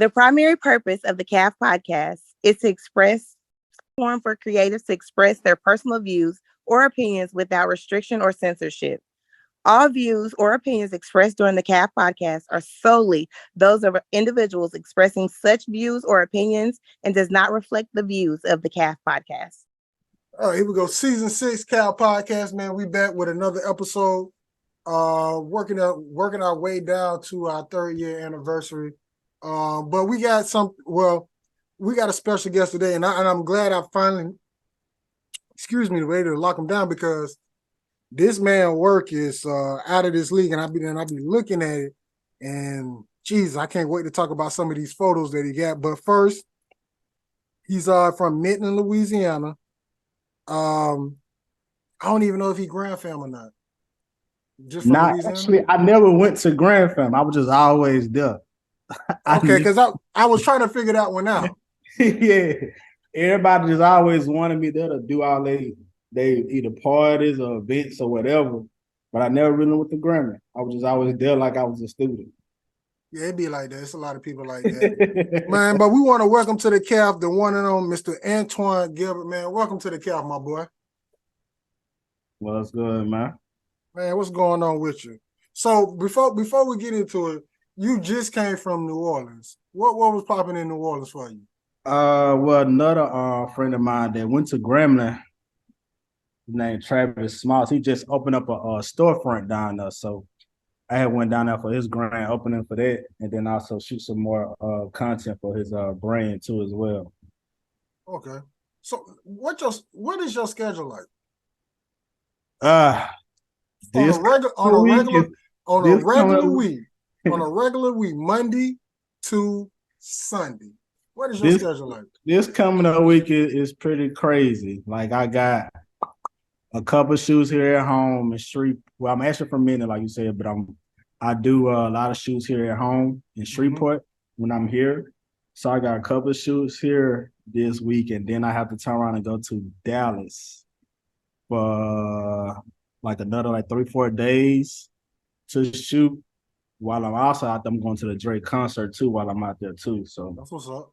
The primary purpose of the CAF podcast is to express forum for creatives to express their personal views or opinions without restriction or censorship. All views or opinions expressed during the CAF podcast are solely those of individuals expressing such views or opinions and does not reflect the views of the CAF podcast. All right, here we go. Season 6 CAF podcast, man. We back with another episode. Working our way down to our 3rd year anniversary. But we got a special guest today, and I'm glad I finally, ready to lock him down, because this man work is out of this league, and I'll be looking at it, and geez, I can't wait to talk about some of these photos that he got. But first, he's from Minton, Louisiana. I don't even know if he Grand Fam or not. Just from Louisiana? Actually, I never went to Grand Fam. I was just always there. Okay, because I was trying to figure that one out. Yeah, everybody just always wanted me there to do all they either parties or events or whatever, but I never really went to Grammy. I was just always there like I was a student. Yeah, it'd be like that. It's a lot of people like that. Man, but we want to welcome to the CAF the one and only Mr. Twoin Gilbert, man. Welcome to the CAF, my boy. What's good, man? Man, what's going on with you? So before we get into it, you just came from New Orleans. What was popping in New Orleans for you? Well, another friend of mine that went to Gremlin, named Travis Smalls, he just opened up a storefront down there. So I had went down there for his grand opening for that, and then also shoot some more content for his brand too as well. Okay. So what is your schedule like? On a regular week, Monday to Sunday. What is your schedule like? This coming up week is pretty crazy. Like, I got a couple shoots here at home in Street. Well, I'm actually from Minnesota, like you said, but I do a lot of shoots here at home in Shreveport when I'm here. So I got a couple of shoots here this week, and then I have to turn around and go to Dallas for like another 3-4 days to shoot. While I'm also out there, I'm going to the Drake concert too while I'm out there too. So that's what's up.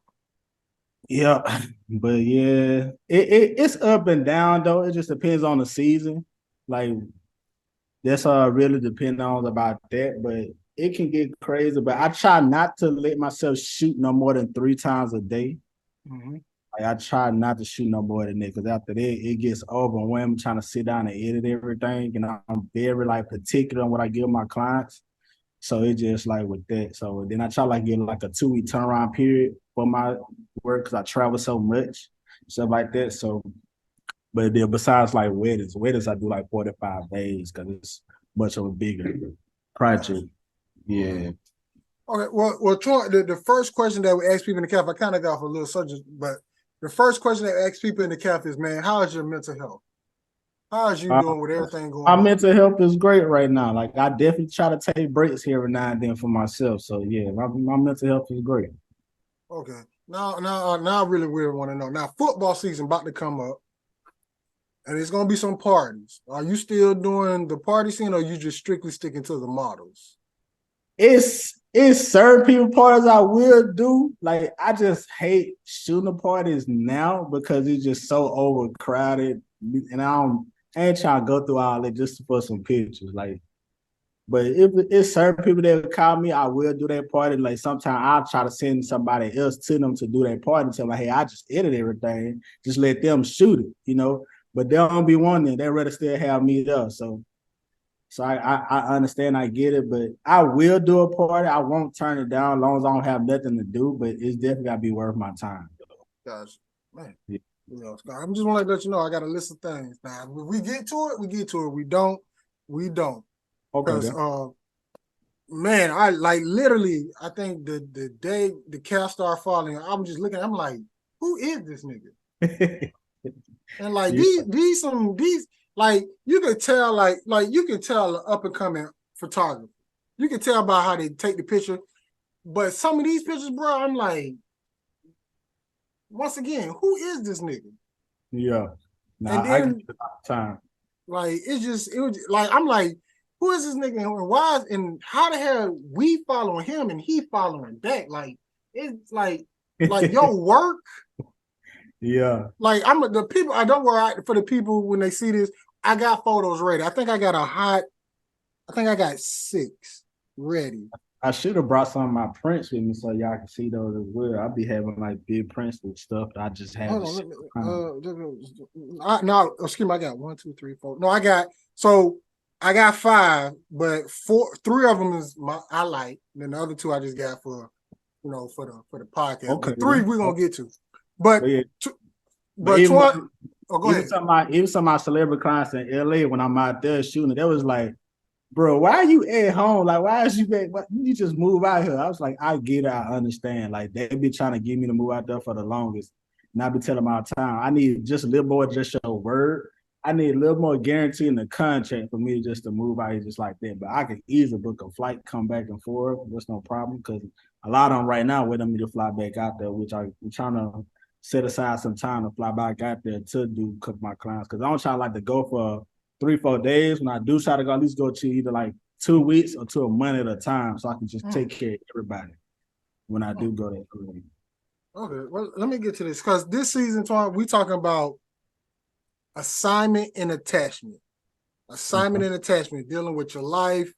Yeah, but yeah, it's up and down though. It just depends on the season. Like, that's really depend on about that, but it can get crazy. But I try not to let myself shoot no more than 3 times a day. Like, I try not to shoot no more than that, because after that it gets overwhelming trying to sit down and edit everything, and I'm very particular on what I give my clients. So it's just like with that. So then I try to get like a 2-week turnaround period for my work, because I travel so much, stuff like that. So, but then besides weddings I do 45 days, because it's much of a bigger project. Yeah. Okay. Well, Troy, the first question that we ask people in the CAF, I kind of got off a little subject, but the first question that we ask people in the CAF is, man, how is your mental health? How is you doing with everything going on? My mental health is great right now. Like, I definitely try to take breaks here every now and then for myself. So yeah, my mental health is great. Okay. Now I really want to know. Now, football season about to come up, and it's gonna be some parties. Are you still doing the party scene, or are you just strictly sticking to the models? It's certain people parties I will do. Like, I just hate shooting parties now because it's just so overcrowded, and I ain't trying to go through all that just for some pictures. Like, but if it's certain people that would call me, I will do that party. Like, sometimes I'll try to send somebody else to them to do that party and tell them, hey, I just edit everything. Just let them shoot it, But they don't be wanting it. They'd rather still have me there. So I understand, I get it, but I will do a party. I won't turn it down as long as I don't have nothing to do, but it's definitely got to be worth my time. Gotcha. Man. Yeah. I'm just want to let you know I got a list of things. Now, if we get to it, we get to it. We don't. Okay. Because, man, I literally, I think the day the cast started falling, I'm just looking, I'm like, who is this nigga? And these you could tell, you can tell an up and coming photographer. You can tell by how they take the picture. But some of these pictures, bro, I'm like, once again, who is this nigga? Yeah. Nah, and then, I get time. I'm like, who is this nigga, and why and how the hell we following him and he following back? Like, it's like your work. Yeah. Like the people. I don't worry for the people when they see this. I got photos ready. I think I got 6 ready. I should have brought some of my prints with me so y'all can see those as well. I'll be having like big prints with stuff that I just have. Hold on, no, excuse me. I got 1, 2, 3, 4. No, I got 5, but 3 of them is I like. And then the other 2 I just got for for the podcast. Okay, but 3 we're gonna get to. But yeah. But even, go ahead. Some of my celebrity clients in LA when I'm out there shooting, that was like, bro, why are you at home? Like, why is you back? You just move out here? I was like, I get it, I understand. Like, they be trying to get me to move out there for the longest. And I be telling them all the time, I need just a little more just your word. I need a little more guarantee in the contract for me just to move out here just like that. But I can easily book a flight, come back and forth. That's no problem because a lot of them right now waiting me to fly back out there, which I'm trying to set aside some time to fly back out there to do a couple of my clients. Because I don't try to like to go for 3-4 days. When I do try to go, at least go to either like 2 weeks or to a month at a time so I can just take care of everybody when I do go there. Okay, well, let me get to this because this season, we talking about assignment and attachment. Assignment and attachment, dealing with your life,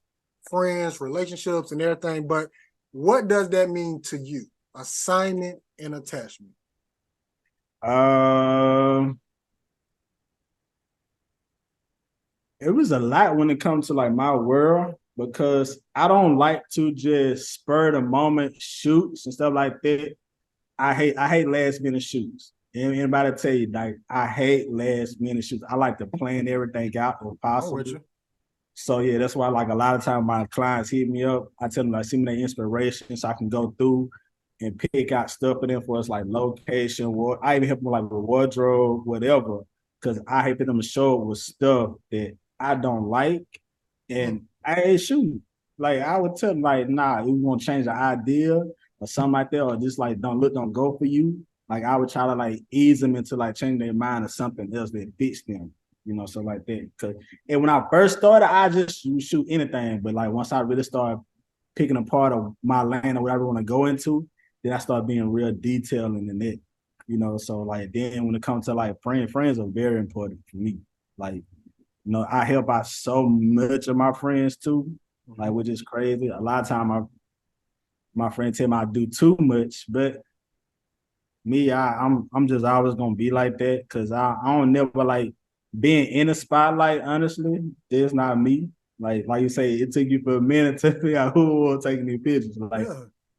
friends, relationships, and everything. But what does that mean to you? Assignment and attachment. It was a lot when it comes to like my world because I don't like to just spur the moment shoots and stuff like that. I hate last minute shoots. Anybody tell you like I hate last minute shoots. I like to plan everything out if possible. So yeah, that's why like a lot of times my clients hit me up. I tell them like send me their inspiration so I can go through and pick out stuff for them for us like location. I even help them like with wardrobe, whatever, because I hate for them to show up with stuff that I don't like, and I ain't shooting. Like I would tell them like, nah, you want to change the idea or something like that, or just like don't go for you. Like I would try to like ease them into like changing their mind or something else that fits them, so like that. And when I first started, I just shoot anything, but like once I really started picking a part of my lane or whatever I want to go into, then I started being real detailing in it, So like then when it comes to like friends are very important for me. Like, I help out so much of my friends too, like which is crazy. A lot of time my friends tell me I do too much, but me, I'm just always gonna be like that because I don't never like being in the spotlight. Honestly, that's not me. Like you say, it took you for a minute to figure out who will take any pictures. Like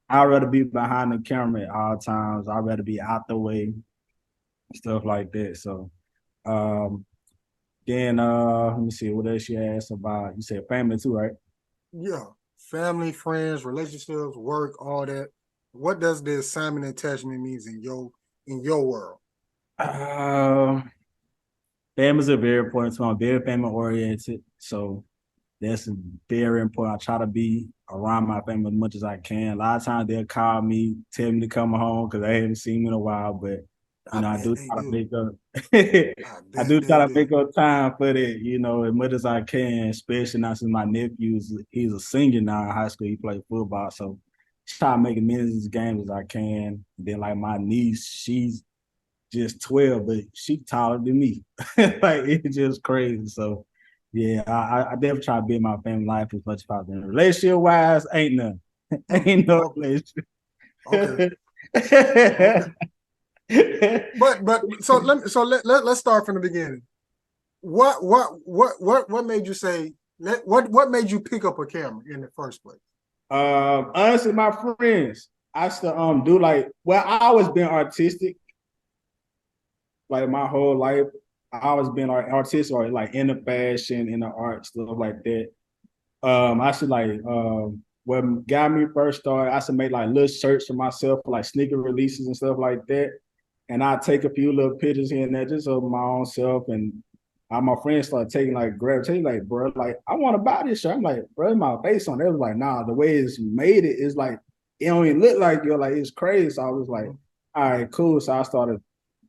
I'd rather be behind the camera at all times. I'd rather be out the way, stuff like that. So then let me see what else you asked about. You said family too, right? Yeah. Family, friends, relationships, work, all that. What does the assignment and attachment means in your world? Families are very important to me. I'm very family oriented. So that's very important. I try to be around my family as much as I can. A lot of times they'll call me, tell me to come home because they haven't seen me in a while. But I do try to make up. I do try to make up time for that, as much as I can. Especially now since my nephew's he's a senior now in high school. He plays football, so try to make as many games as I can. Then like my niece, she's just 12, but she taller than me. Like it's just crazy. So. Yeah, I definitely try to build my family life as much as possible. Relationship wise, ain't none. Ain't no relationship. Okay. But so let's start from the beginning. What made you say what made you pick up a camera in the first place? Honestly, my friends, I still do I always been artistic, like my whole life. I always been artistic or like in the fashion, in the art, stuff like that. I should what got me first started, I should make like little shirts for myself for like sneaker releases and stuff like that. And I take a few little pictures here and there just of my own self. And my friends started taking gravitating like, bro, like I want to buy this shirt. I'm like, bro, my face on it. It was like, nah, the way it's made it is like, it don't even look like you're like, it's crazy. So I was like, all right, cool. So I started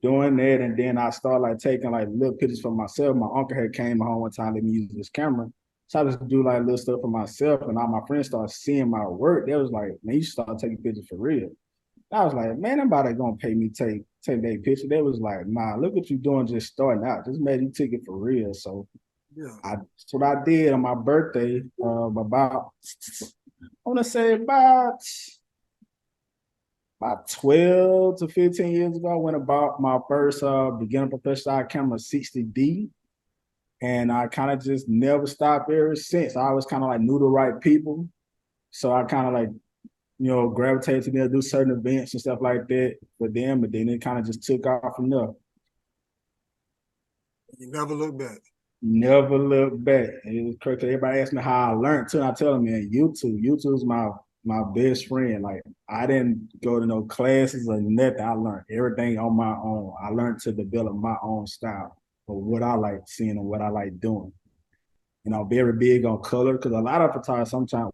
doing that. And then I started like taking like little pictures for myself. My uncle had came home one time, let me use this camera. So I just do like little stuff for myself, and all my friends started seeing my work. They was like, man, you should start taking pictures for real. I was like, man, nobody gonna pay me take that picture. They was like, nah, look what you doing just starting out. Just made you take it for real. So Yeah. that's what I did on my birthday. About I want to say about 12 to 15 years ago, I went about my first beginner professional camera 60D. And I kind of just never stopped ever since. I always kind of like knew the right people. So I kind of like, gravitated to them, do certain events and stuff like that for them. But then it kind of just took off from there. You never look back. Never look back. It was crazy. Everybody asked me how I learned too. And I tell them, man, YouTube. YouTube's my best friend. Like I didn't go to no classes or nothing. I learned everything on my own. I learned to develop my own style of what I like seeing and what I like doing. Very big on color because a lot of photographers sometimes,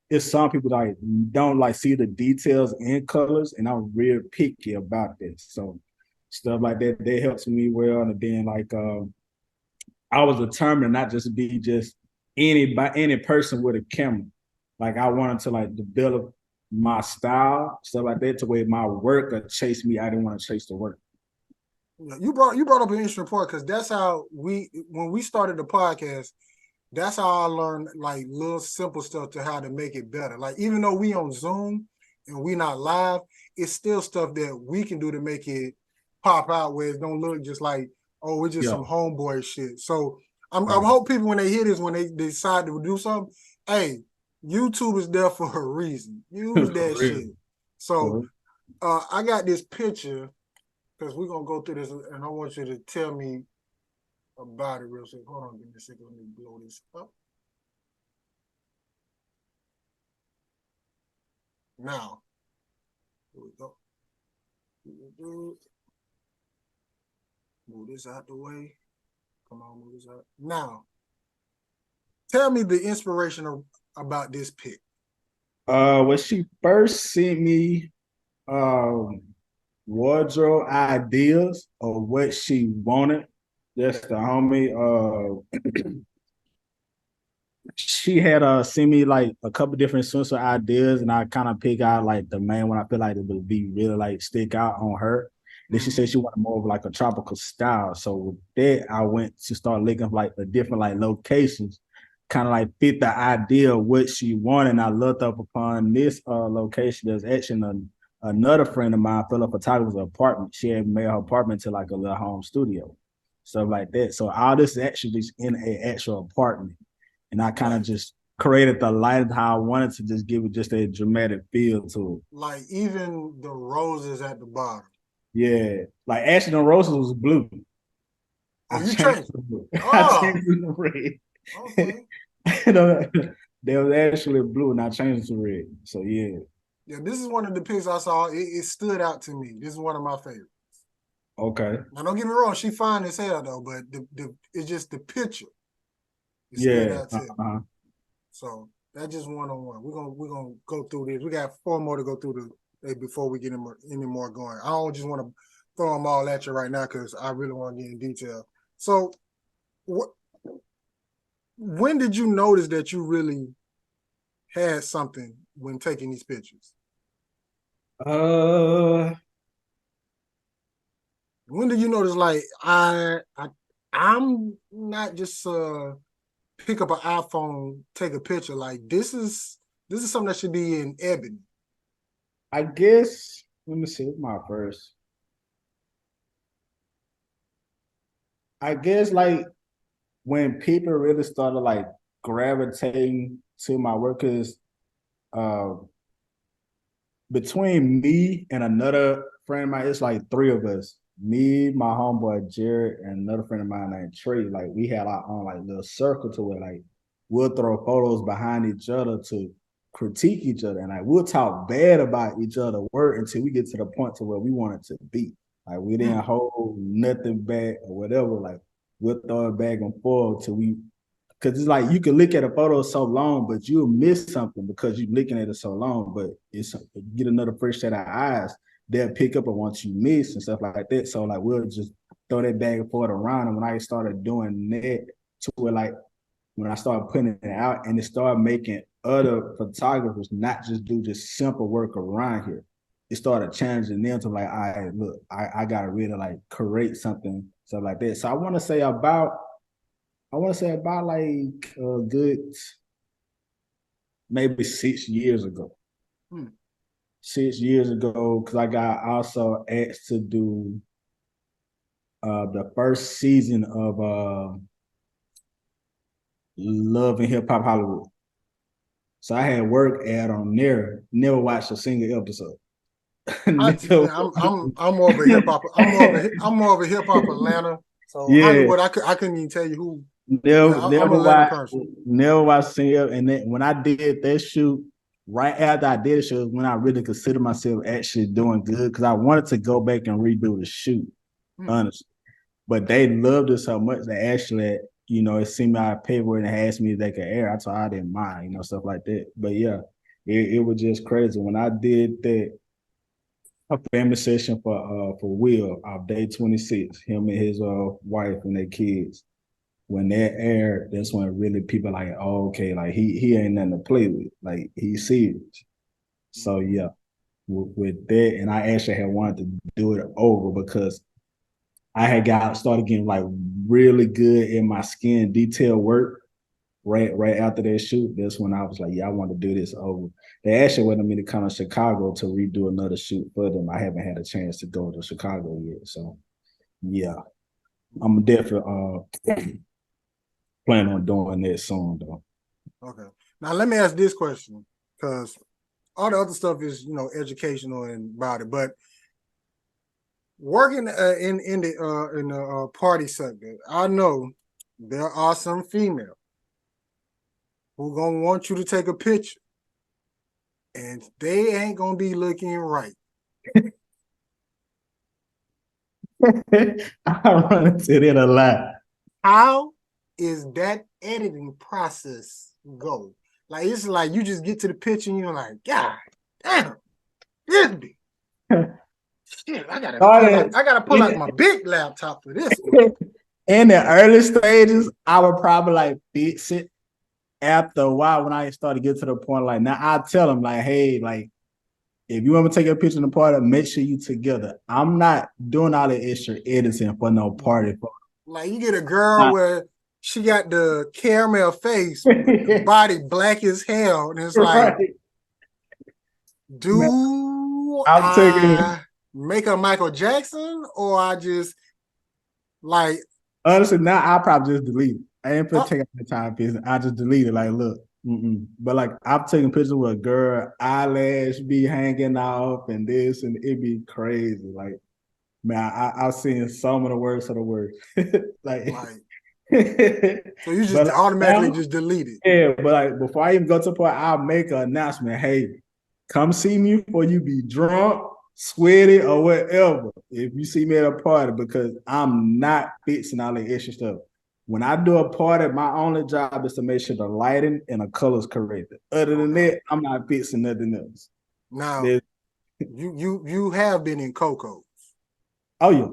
it's some people that don't like see the details in colors, and I'm real picky about this. So stuff like that, helps me well. And then like I was determined not just to be just any person with a camera. Like I wanted to like develop my style, stuff like that, to where my work would chase me. I didn't want to chase the work. You brought up an interesting point because that's how when we started the podcast, that's how I learned like little simple stuff to how to make it better. Like even though we on Zoom and we not live, it's still stuff that we can do to make it pop out where it don't look just like, oh, we're just some homeboy shit. So I hope people when they hear this, when they decide to do something, hey, YouTube is there for a reason. Use that shit. So I got this picture because we're gonna go through this and I want you to tell me about it real quick. Hold on, give me a second. Let me blow this up. Now, here we go. Move this out the way. Come on, move this out. Now, tell me the inspiration about this pic. When she first sent me wardrobe ideas of what she wanted, that's the homie. She had sent me like a couple different swimsuit ideas, and I kind of pick out like the main one I feel like it would be really like stick out on her. Then she said she wanted more of like a tropical style. So with that, I went to start looking for like the different like locations, kind of like fit the idea of what she wanted. And I looked up upon this location. There's actually another friend of mine, fellow photographer's apartment. She had made her apartment to like a little home studio, stuff like that. So all this is actually in an actual apartment. And I kind of just created the light how I wanted to just give it just a dramatic feel to it. Like even the roses at the bottom. Yeah. Like actually the roses was blue. Oh, you changed it. I changed it to red. Okay. They was actually blue and I changed it to red. So yeah. Yeah, this is one of the pics I saw. It stood out to me. This is one of my favorites. Okay. Now don't get me wrong, she fine as hell though, but it's just the picture. Yeah. So that's just one-on-one. We're gonna go through this. We got 4 more to go through before we get any more going. I don't just want to throw them all at you right now because I really want to get in detail. So, when did you notice that you really had something when taking these pictures? When did you notice like I'm not just pick up an iPhone, take a picture. Like this is something that should be in ebony. I guess let me see my first. I guess like when people really started like gravitating to my work, because between me and another friend of mine, it's like 3 of us. Me, my homeboy Jared, and another friend of mine named Trey. Like we had our own like little circle to it. Like we'll throw photos behind each other to critique each other, and like we'll talk bad about each other work until we get to the point to where we want it to be. Like we didn't hold nothing back or whatever. Like we'll throw it back and forth till we, because it's like you can look at a photo so long, but you'll miss something because you're looking at it so long. But it's you get another fresh set of eyes, they'll pick up on what you miss and stuff like that. So like we'll just throw that back and forth around. And when I started doing that, to where like when I started putting it out, and it started making other photographers not just do just simple work around here. it started challenging them to like, all right, look, I gotta really like create something, stuff like that. So I want to say about like a good maybe 6 years ago. 6 years ago, because I got also asked to do the first season of Love and Hip Hop Hollywood. So I had work ad on there. Never watched a single episode. I'm more of a hip hop. I'm more of a hip hop Atlanta. So Yeah. Hollywood, I couldn't even tell you who. I'm an Atlanta person. Never watched a single. And then when I did that shoot, right after I did the shoot, when I really considered myself actually doing good, because I wanted to go back and redo the shoot, honestly. But they loved it so much that actually, you know, it seemed out of paper and asked me if they could air. I told I didn't mind, you know, stuff like that. But yeah, it was just crazy. When I did that, a family session for Will of day 26, him and his wife and their kids. When that aired, that's when really people like, oh, okay, like he ain't nothing to play with. Like he's serious. So yeah, with that, and I actually had wanted to do it over because I had started getting like really good in my skin detail work right after that shoot. That's when I was like, yeah, I want to do this over. They actually wanted me to come to Chicago to redo another shoot for them. I haven't had a chance to go to Chicago yet. So yeah, I'm definitely plan on doing that soon though. Okay. Now let me ask this question, because all the other stuff is, you know, educational and about it, but working in the party sector, I know there are some females who gonna want you to take a picture, and they ain't gonna be looking right. I run into that a lot. How is that editing process go? Like it's like you just get to the picture and you're like, God damn, this be. Shit, I gotta pull out my big laptop for this one. In the early stages, I would probably like fix it. After a while, when I started to get to the point, like now I tell them like, hey, like if you want to take a picture in the party, make sure you together. I'm not doing all the extra editing for no party. Like you get a girl where she got the caramel face, the body black as hell, and it's like, right. Do I make a Michael Jackson or I just like? Honestly, now I'll probably just delete it. I ain't put take out the time piece. I just delete it. Like, look, but like I've taken pictures with a girl, eyelash be hanging off, and this, and it be crazy. Like, man, I've seen some of the worst of the worst. like so you just automatically just delete it. Yeah, but like before I even go to the point, I'll make an announcement. Hey, come see me before you be drunk, sweaty, or whatever. If you see me at a party, because I'm not fixing all the extra stuff. When I do a party, my only job is to make sure the lighting and the colors corrected. Other than that, I'm not fixing nothing else. Now, you have been in Coco's. Oh yeah.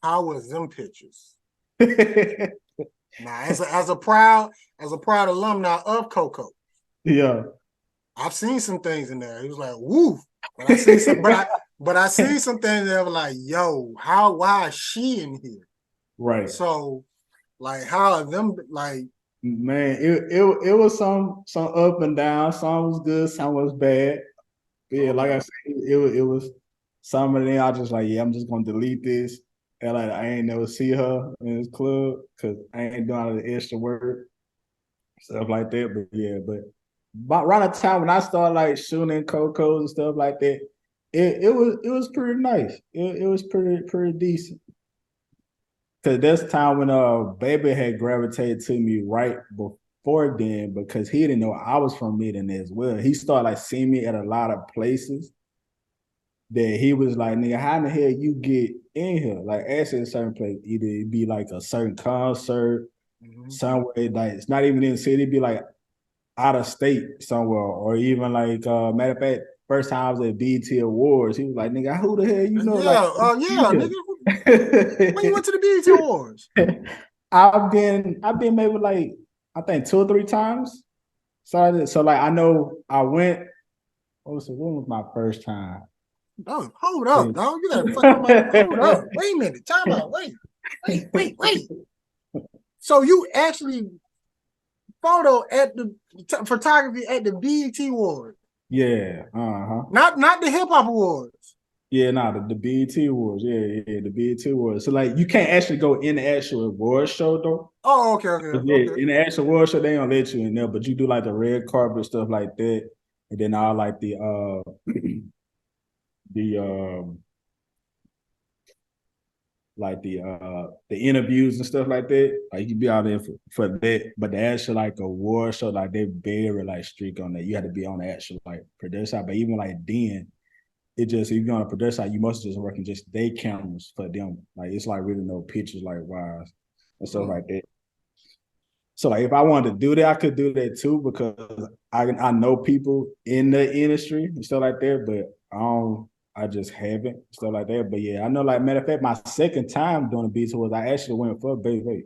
How was them pictures? Now, as a proud alumni of Coco, yeah, I've seen some things in there. It was like, woo. But I see some, but I see some things that were like, yo, why is she in here? Right. So, like, how are them like? Man, it was some up and down. Some was good, some was bad. Yeah, like I said, it was some of them. I just like, yeah, I'm just gonna delete this. And like I ain't never see her in this club because I ain't doing all the extra work, stuff like that. But yeah, but around the time when I started like shooting Cocos and stuff like that, it was pretty nice. It was pretty decent. Cause that's time when Baby had gravitated to me right before then because he didn't know I was from Midland as well. He started like seeing me at a lot of places that he was like, nigga, how in the hell you get in here? Like actually a certain place, either it'd be like a certain concert, somewhere like it's not even in the city, it'd be like out of state somewhere, or even like matter of fact, first time I was at BET Awards, he was like, nigga, who the hell you know? Yeah, nigga. When you went to the BET Awards? I've been maybe like I think 2 or 3 times. So like I know I went when was my first time? Oh, hold up, dog. You gotta fucking hold up. Wait a minute. Time out. Wait. So you actually photo at the photography at the BET Awards? Yeah. Not the hip hop awards. Yeah, the BET Awards. Yeah, the BET Awards. So like you can't actually go in the actual award show though. Oh, okay. Yeah, in the actual award show, they don't let you in there, but you do like the red carpet stuff like that. And then all like the the like the interviews and stuff like that. Like you be out there for that. But the actual like award show, like they very like strict on that. You had to be on the actual like production side. But even like then, it just if you're on a production side, you must just working just day cameras for them. Like it's like really no pictures like wise and stuff like that. So like if I wanted to do that, I could do that too because I know people in the industry and stuff like that, but I just haven't stuff like that. But yeah, I know like matter of fact, my second time doing the beats was I actually went for Baby.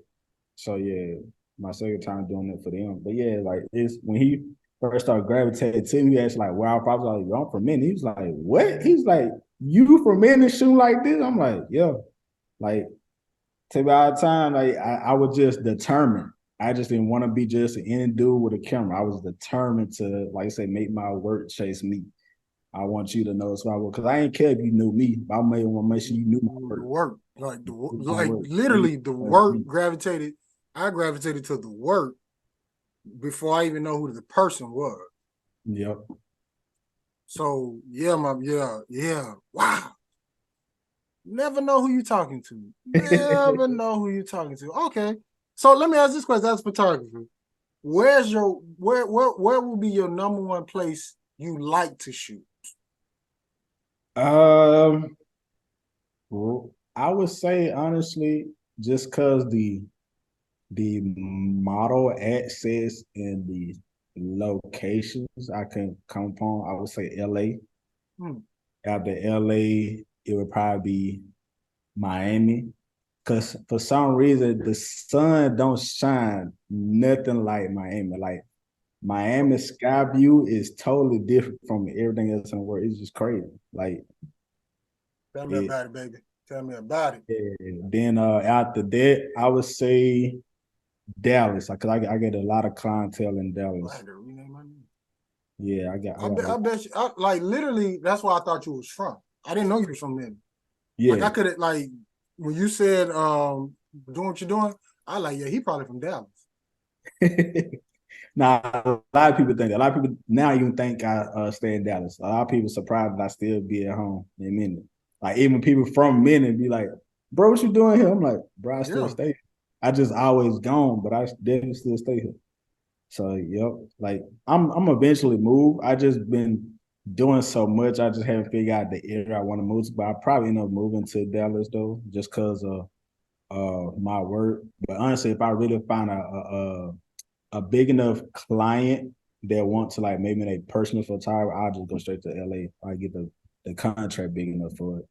So yeah, my second time doing it for them. But yeah, like it's when he first started gravitating to me, he asked like, wow, I was like, I'm from Minnie. He was like, what? He's like, you from Minnie shooting like this? I'm like, yeah. Like take me all the time, like I was just determined. I just didn't want to be just any dude with a camera. I was determined to, like I say, make my work chase me. I want you to know it's my work because I ain't care if you knew me. I want to make sure you knew my work. The work, like literally, the work gravitated. I gravitated to the work before I even know who the person was. Yep. So yeah, wow. Never know who you're talking to. Never know who you're talking to. Okay. So let me ask this question as a photographer. Where will be your number one place you like to shoot? Well, I would say honestly, just cause the model access and the locations I can come upon, I would say LA. After LA, it would probably be Miami. Cause for some reason the sun don't shine nothing like Miami. Like Miami sky view is totally different from everything else in the world. It's just crazy. Like tell me about it, baby. Tell me about it. Yeah. Then after that, I would say Dallas. Cause I get a lot of clientele in Dallas. I had to rename my name. Yeah, I bet you, like literally, that's where I thought you was from. I didn't know you was from there. Yeah. Like I could have like when you said doing what you're doing, I like, yeah, he probably from Dallas. Now a lot of people think that. A lot of people now even think I stay in Dallas. A lot of people surprised that I still be at home in Minute. Like even people from Minute be like, bro, what you doing here? I'm like, bro, I still stay here. I just always gone, but I definitely still stay here. So yep, like I'm eventually move. I just been doing so much. I just haven't figured out the area I want to move to. But I probably end up moving to Dallas though, just cause of my work. But honestly, if I really find a big enough client that want to like maybe a personal photographer, I'll just go straight to LA. I get the contract big enough for it.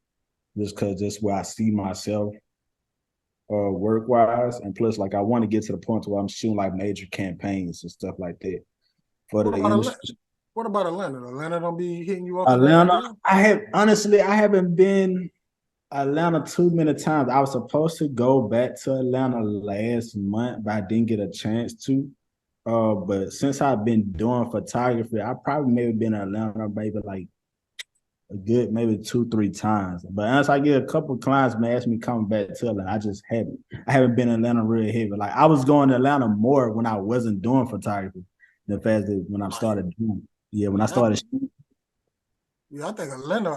Just cause that's where I see myself work wise, and plus like I want to get to the point where I'm shooting like major campaigns and stuff like that for the industry. What about Atlanta? Atlanta don't be hitting you up. Atlanta, I haven't been Atlanta too many times. I was supposed to go back to Atlanta last month, but I didn't get a chance to. But since I've been doing photography, I probably maybe been in Atlanta maybe like a good maybe 2-3 times. But as I get a couple of clients may ask me coming back to Atlanta, I just haven't. I haven't been in Atlanta real heavy. Like I was going to Atlanta more when I wasn't doing photography. The fact that when I started doing, when I started. Yeah, I think Atlanta.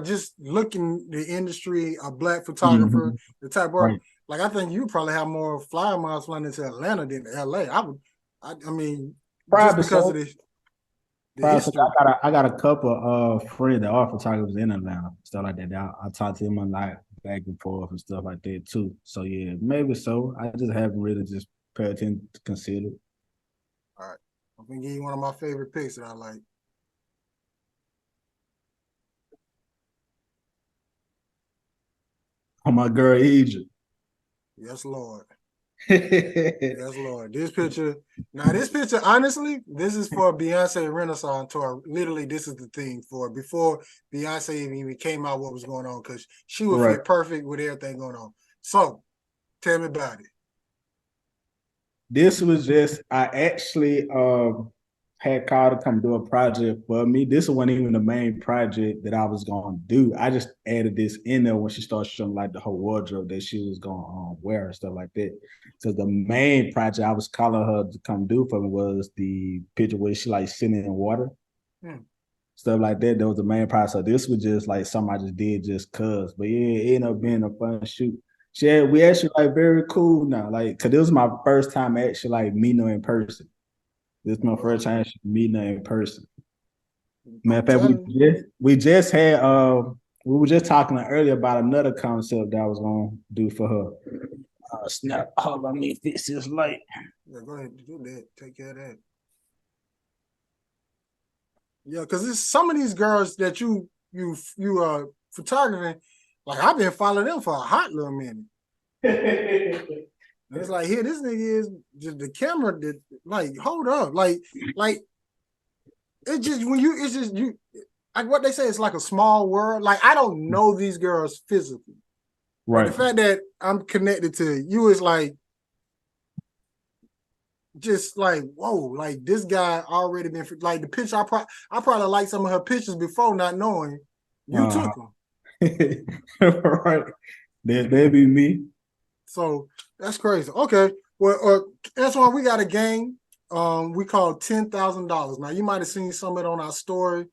Just looking the industry, a black photographer, the type of work. Right. Like I think you probably have more flyer miles flying into Atlanta than LA. I mean, probably just because so. Of this. I got a couple of friends that are photographers in Atlanta, stuff like that. I talk to them a lot back and forth and stuff like that too. So yeah, maybe so. I just haven't really just paid attention to consider. All right, I'm gonna give you one of my favorite picks that I like. Oh, my girl Egypt. Yes, Lord. Yes, Lord. This picture, honestly, this is for Beyonce Renaissance tour. Literally, this is the thing for before Beyonce even came out what was going on, because she would Right. fit perfect with everything going on. So, tell me about it. This was just I actually had called to come do a project for me. This wasn't even the main project that I was gonna do. I just added this in there when she started showing like the whole wardrobe that she was gonna wear and stuff like that. So the main project I was calling her to come do for me was the picture where she like sitting in water. Stuff like that. That was the main project. So this was just like something I just did just cause. But yeah, it ended up being a fun shoot. We actually like very cool now. Like, cause this was my first time actually like meeting her in person. This is my first time actually meeting her in person. Matter of fact, we just had we were just talking earlier about another concept that I was gonna do for her. Snap. Hold on, let me fix this light. Yeah, go ahead, do that. Take care of that. Yeah, because it's some of these girls that you photographing, like I've been following them for a hot little minute. And it's like, here, this nigga is just the camera that, like, hold up. Like it's just you like what they say, it's like a small world. Like, I don't know these girls physically. Right. But the fact that I'm connected to you is like, just like, whoa, like this guy already been, like the picture, I probably liked some of her pictures before not knowing you took them. Right. That'd be me. So that's crazy. Okay. Well, that's why we got a game we call $10,000. Now, you might have seen some of it on our story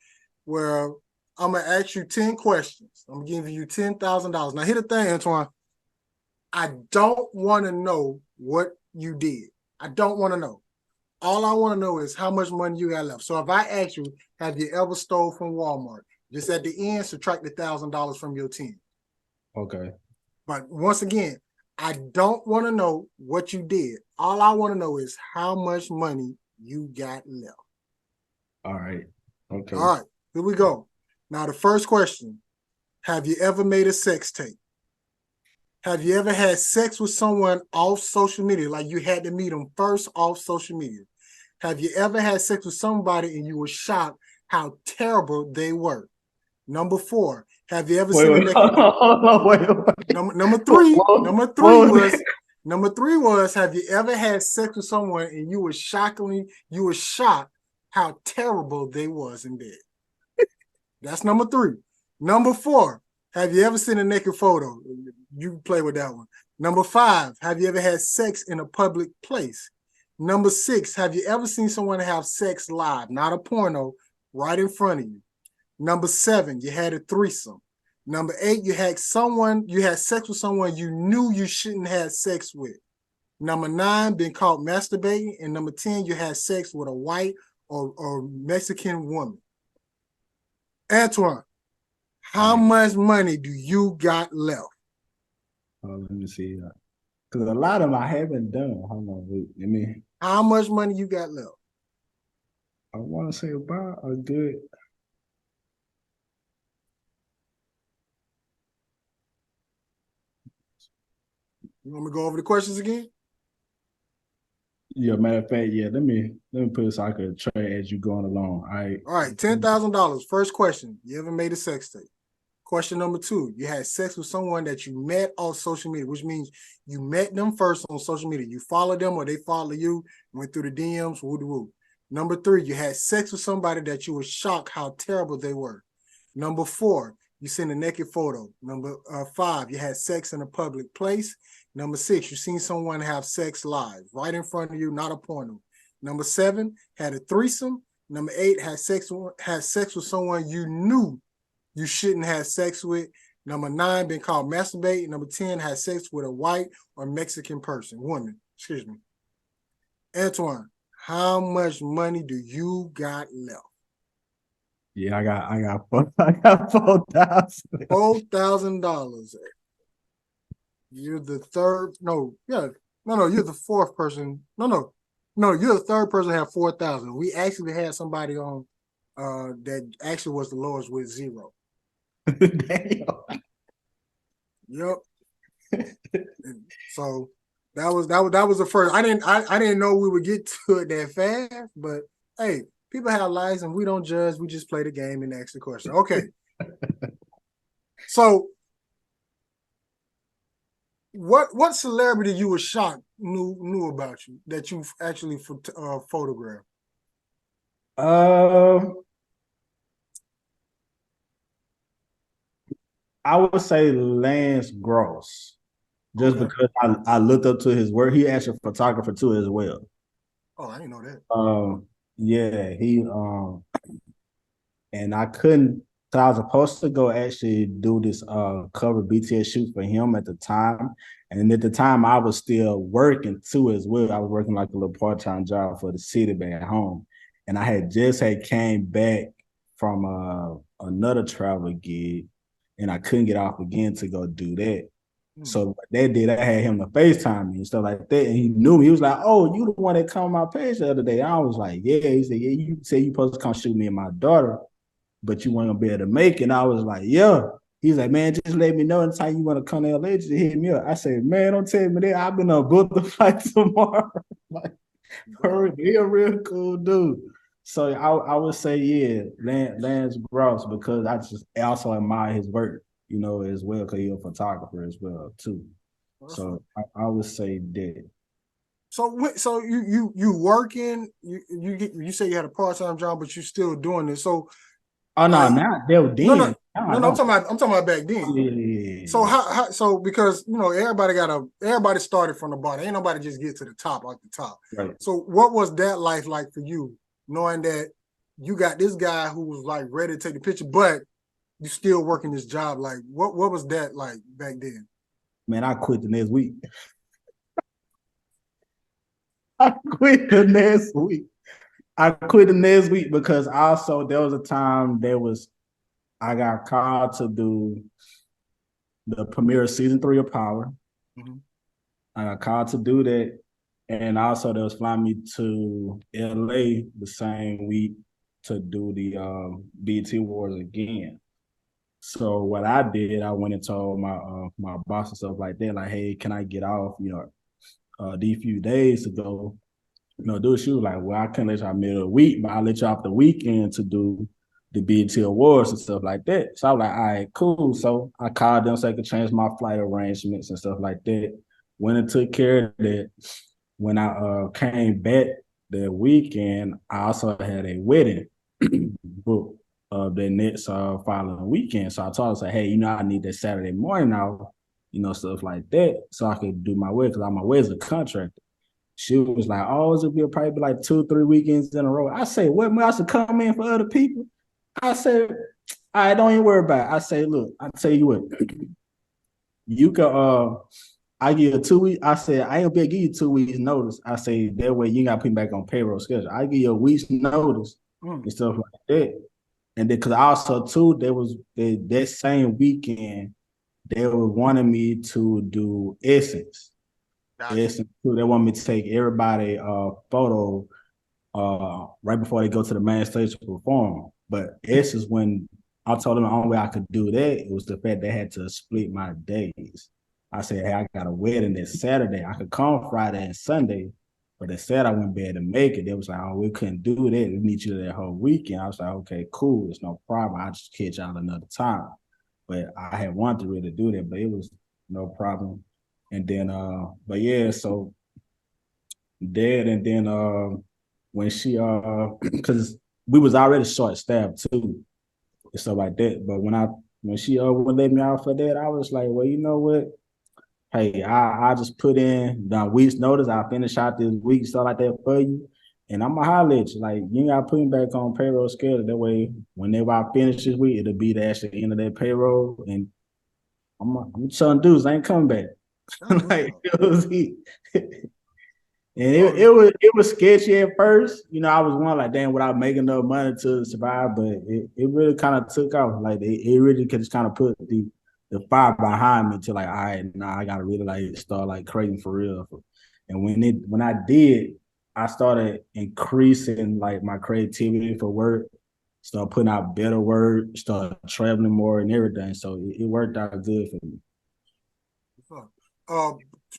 where I'm going to ask you 10 questions. I'm giving you $10,000. Now, here's the thing, Antoine. I don't want to know what you did. I don't want to know. All I want to know is how much money you got left. So if I ask you, have you ever stole from Walmart? Just at the end, subtract the $1,000 from your 10. Okay. But once again, I don't want to know what you did. All I want to know is how much money you got left. All right. Okay. All right, here we go. Now, the first question, have you ever made a sex tape? Have you ever had sex with someone off social media? Like you had to meet them first off social media. Have you ever had sex with somebody and you were shocked how terrible they were? Number 4, have you ever seen a naked? Number three was, have you ever had sex with someone and you were shocked how terrible they was in bed? That's number 3. Number 4, have you ever seen a naked photo? You play with that one. Number 5, have you ever had sex in a public place? Number 6, have you ever seen someone have sex live, not a porno, right in front of you? Number 7, you had a threesome. Number 8, you had sex with someone you knew you shouldn't have sex with. Number 9, been caught masturbating. And number 10, you had sex with a white or Mexican woman. Antoine, how much money do you got left? Let me see. Because a lot of them I haven't done. Hold on, wait. Let me. How much money you got left? I want to say about a good. You want me to go over the questions again? Yeah, matter of fact, yeah. Let me put it so I could track as you going along. All right, $10,000. First question: you ever made a sex tape? Question number 2: you had sex with someone that you met on social media, which means you met them first on social media. You followed them or they followed you, went through the DMs, woo-de-woo. Number 3: you had sex with somebody that you were shocked how terrible they were. Number 4: you sent a naked photo. Number 5: you had sex in a public place. Number 6: you seen someone have sex live, right in front of you, not a porno. Number 7: had a threesome. Number 8: had sex with someone you knew you shouldn't have sex with. Number 9, been called masturbate. Number 10, had sex with a white or Mexican woman. Excuse me. Antoine, how much money do you got left? Yeah, I got $4,000. $4,000. You're the third. You're the fourth person. No, you're the third person to have 4,000. We actually had somebody on that actually was the lowest with 0. Damn. Yep. So That was the first. I didn't know we would get to it that fast, but hey, people have lives and we don't judge. We just play the game and ask the question. Okay. So what celebrity you were shocked knew about you that you actually photographed? I would say Lance Gross, just Okay. because I looked up to his work. He actually a photographer too as well. Oh, I didn't know that. Yeah, he and I couldn't. So I was supposed to go actually do this cover BTS shoot for him at the time. And at the time I was still working too as well. I was working like a little part-time job for the city back home. And I had came back from another travel gig and I couldn't get off again to go do that. So what they did, I had him to FaceTime me and stuff like that. And he knew me. He was like, "Oh, you the one that come on my page the other day." I was like, "Yeah." He said, "Yeah, you said you supposed to come shoot me and my daughter, but you weren't gonna be able to make it." And I was like, "Yeah." He's like, "Man, just let me know anytime you want to come to LA, just hit me up." I said, "Man, don't tell me that. I've been on book the flight tomorrow." Like, he a real cool dude. So I would say, yeah, Lance Gross, because I just also admire his work, as well, because he's a photographer as well too. So I would say that. So you working? You say you had a part-time job, but you still doing this. So Oh no, not that no, then. No. I'm talking about back then. Yeah. So so because everybody started from the bottom. Ain't nobody just get to the top off the top. Right. So what was that life like for you, knowing that you got this guy who was like ready to take the picture, but you still working this job? Like what was that like back then? Man, I quit the next week. I quit the next week. Because also there was a time I got called to do the premiere of season 3 of Power. Mm-hmm. I got called to do that. And also they was flying me to LA the same week to do the BT Awards again. So what I did, I went and told my boss and stuff like that, like, "Hey, can I get off, these few days to go, do a shoot?" Like, "Well, I couldn't let y'all middle of the week, but I'll let you off the weekend to do the BT Awards and stuff like that." So I was like, "All right, cool." So I called them so I could change my flight arrangements and stuff like that. Went and took care of that. When I came back that weekend, I also had a wedding booked the next following weekend. So I told her, "Hey, I need that Saturday morning off, stuff like that, so I could do my wedding, because I'm a wedding contractor." She was like, "Oh, it'll probably be like 2-3 weekends in a row." I say, "What? I should come in for other people?" I said, "I don't even worry about it." I say, "Look, I tell you what, you can I give you 2 weeks." I said, "I ain't gonna be able to give you 2 weeks notice." I say, "That way you ain't gotta put me back on payroll schedule. I give you a week's notice and stuff like that." And then, because also too, there was that same weekend, they were wanting me to do Essence. Gotcha. Essence too. They want me to take everybody photo right before they go to the main stage to perform. But Essence, when I told them the only way I could do that, it was the fact they had to split my days. I said, "Hey, I got a wedding this Saturday. I could come Friday and Sunday." But they said I wouldn't be able to make it. They was like, "Oh, we couldn't do that. We need you that whole weekend." I was like, "Okay, cool. It's no problem. I'll just catch y'all another time." But I had wanted to really do that, but it was no problem. And then, but yeah, so that, and then when she, because we was already short staffed too, and stuff like that. But when she would let me out for that, I was like, "Well, you know what? Hey, I just put in the week's notice. I finish out this week, stuff like that for you. And I'm going to holler at you. Like, you ain't got to put me back on payroll schedule. That way, whenever I finish this week, it'll be the actual end of that payroll. And I'm telling dudes, I ain't coming back." Like, it was he. And it was sketchy at first. I was one like, damn, without making enough money to survive, but it really kind of took off. Like, it really could just kind of put the fire behind me to like, all right, now I gotta really like start like creating for real. And when I did, I started increasing like my creativity for work, start putting out better work, start traveling more and everything. So it worked out good for me.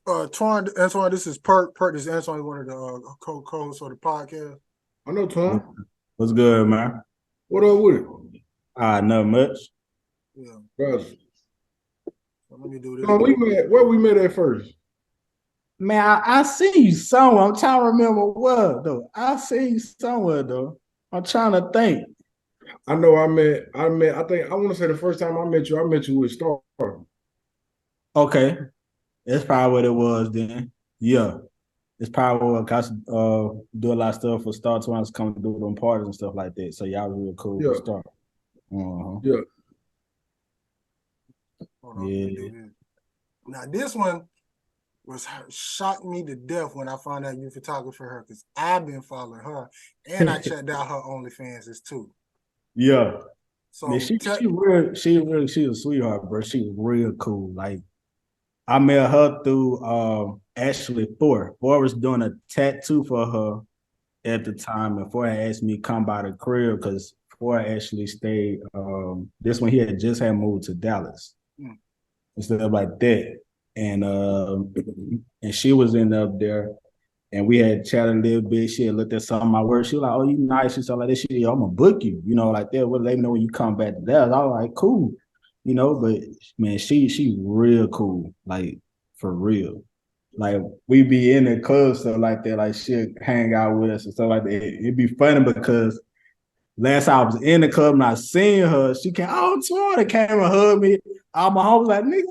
Twoin, Antoine, this is Perk. Perk is Antoine, one of the co-hosts of the podcast. I know Twoin. What's good, man? What up with it? Not much. Yeah. Bro. So let me do this. Where we met at first? Man, I see you somewhere. I'm trying to remember what though. I see you somewhere though. I'm trying to think. I know I think I want to say the first time I met you with Star. Okay. That's probably what it was then. Yeah. It's probably what I do a lot of stuff for Star when I was coming to do them parties and stuff like that. So y'all was real cool with Star. Yeah. Hold on, Yeah. let me do this. Now this one shocked me to death when I found out you photographer her, because I've been following her and I checked out her OnlyFans too. Yeah. So Man, she a sweetheart, bro. She was real cool. Like I met her through actually Thor. Thor was doing a tattoo for her at the time, and Thor had asked me to come by the crib because Thor actually stayed. This one he had just had moved to Dallas and stuff like that, and she was in up there. And we had chatted a little bit. She had looked at some of my work. She was like, "Oh, you nice." She said like this. She, I'm gonna book you, like that. Well, let me know when you come back to Dallas. I was like, cool, But man, she real cool, like for real. Like we be in the club stuff like that. Like she'll hang out with us and stuff like that. It'd be funny because last time I was in the club and I seen her, she came. Oh, Twoin came and hugged me. All my homies like, nigga,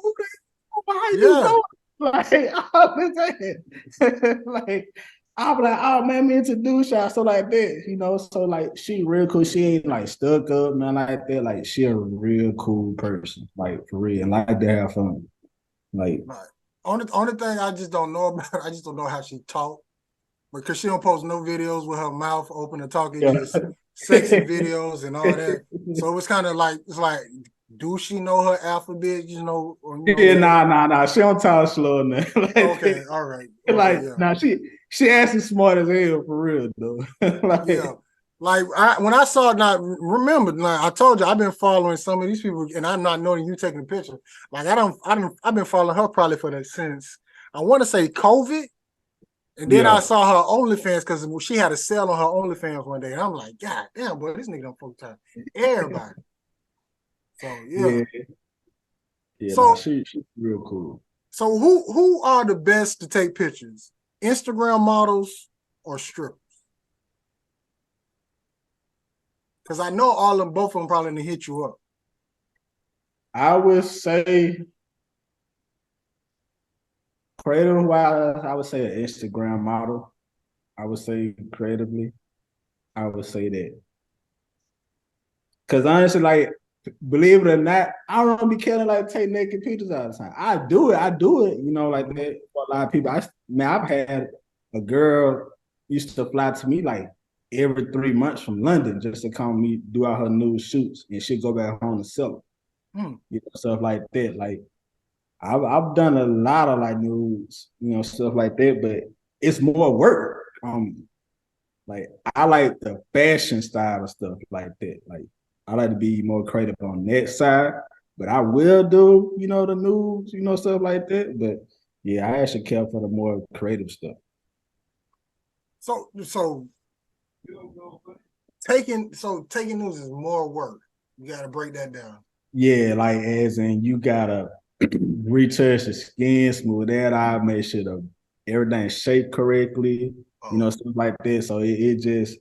how you doing? Like, like, I'm like, oh man, me introduce y'all, so like that, so like she real cool. She ain't like stuck up, nothing like that. Like she a real cool person, like for real, and like to have fun. Like only thing I just don't know about, I just don't know how she talk, because she don't post no videos with her mouth open and talking, just sexy videos and all that. So it was kind of like, it's like, do she know her alphabet? Yeah, nah. She don't talk slow enough. Like, okay, all right. Okay, like, yeah. nah, she actually smart as hell for real though. Like, yeah. Like when I saw it, now remember, like I told you, I've been following some of these people, and I'm not knowing you taking a picture. Like I've been following her probably for that since I want to say COVID, and then I saw her OnlyFans because she had a sale on her OnlyFans one day, and I'm like, God damn, boy, this nigga don't fuck time everybody. So yeah. Yeah, So she's real cool. So who are the best to take pictures? Instagram models or strippers? Because I know both of them probably gonna hit you up. I would say creative wise, I would say an Instagram model. I would say creatively, I would say that. Because honestly, like, believe it or not, I don't be killing like take naked pictures all the time. I do it, like that for a lot of people. I've had a girl used to fly to me like every 3 months from London just to come me do out her nude shoots, and she'd go back home and sell them. Stuff like that. Like I've done a lot of like nudes, stuff like that, but it's more work. Like I like the fashion style and stuff like that. Like I like to be more creative on that side, but I will do, the nudes, stuff like that. But yeah, I actually care for the more creative stuff. So taking nudes is more work. You gotta break that down. Yeah, like as in you gotta retouch the skin, smooth that out, make sure everything's shaped correctly, stuff like that. So it just,